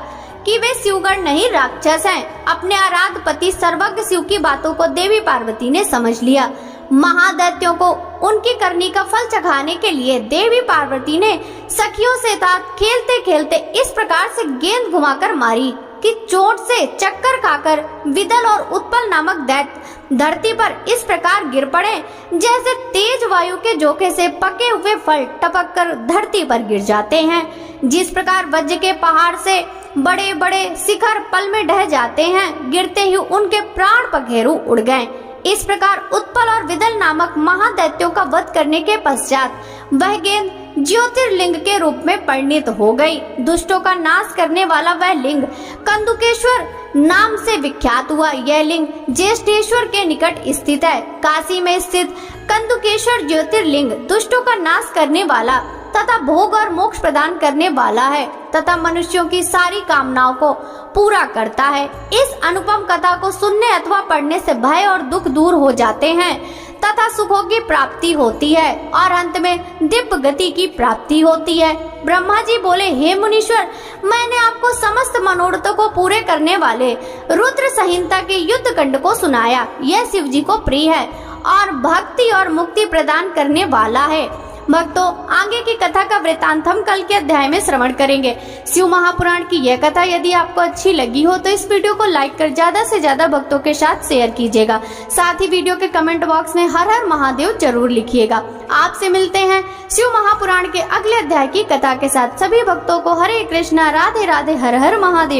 B: कि वे शिवगढ़ नहीं राक्षस हैं। अपने आराध्य पति सर्वज्ञ शिव की बातों को देवी पार्वती ने समझ लिया। महादैत्यों को उनकी करनी का फल चखाने के लिए देवी पार्वती ने सखियों से साथ खेलते खेलते इस प्रकार से गेंद घुमाकर मारी कि चोट से चक्कर खाकर विदल और उत्पल नामक दैत्य धरती पर इस प्रकार गिर पड़े जैसे तेज वायु के झोंके से पके हुए फल टपक कर धरती पर गिर जाते हैं। जिस प्रकार वज्र के पहाड़ से बड़े बड़े शिखर पल में ढह जाते हैं, गिरते ही उनके प्राण पखेरु उड़ गए। इस प्रकार उत्पल और विदल नामक महादैत्यों का वध करने के पश्चात वह गेंद ज्योतिर्लिंग के रूप में परिणित हो गई। दुष्टों का नाश करने वाला वह लिंग कंदुकेश्वर नाम से विख्यात हुआ। यह लिंग ज्येष्ठेश्वर के निकट स्थित है। काशी में स्थित कंदुकेश्वर ज्योतिर्लिंग दुष्टों का नाश करने वाला तथा भोग और मोक्ष प्रदान करने वाला है तथा मनुष्यों की सारी कामनाओं को पूरा करता है। इस अनुपम कथा को सुनने अथवा पढ़ने से भय और दुख दूर हो जाते हैं तथा सुखों की प्राप्ति होती है और अंत में दिव्य गति की प्राप्ति होती है। ब्रह्मा जी बोले, हे मुनीश्वर, मैंने आपको समस्त मनोरथों को पूरे करने वाले रुद्र संहिता के युद्ध कांड को सुनाया। यह शिव जी को प्रिय है और भक्ति और मुक्ति प्रदान करने वाला है। भक्तों, आगे की कथा का वृतांत हम कल के अध्याय में श्रवण करेंगे। शिव महापुराण की यह कथा यदि आपको अच्छी लगी हो तो इस वीडियो को लाइक कर ज्यादा से ज्यादा भक्तों के साथ शेयर कीजिएगा। साथ ही वीडियो के कमेंट बॉक्स में हर हर महादेव जरूर लिखिएगा। आपसे मिलते हैं शिव महापुराण के अगले अध्याय की कथा के साथ। सभी भक्तों को हरे कृष्णा, राधे राधे, हर हर महादेव।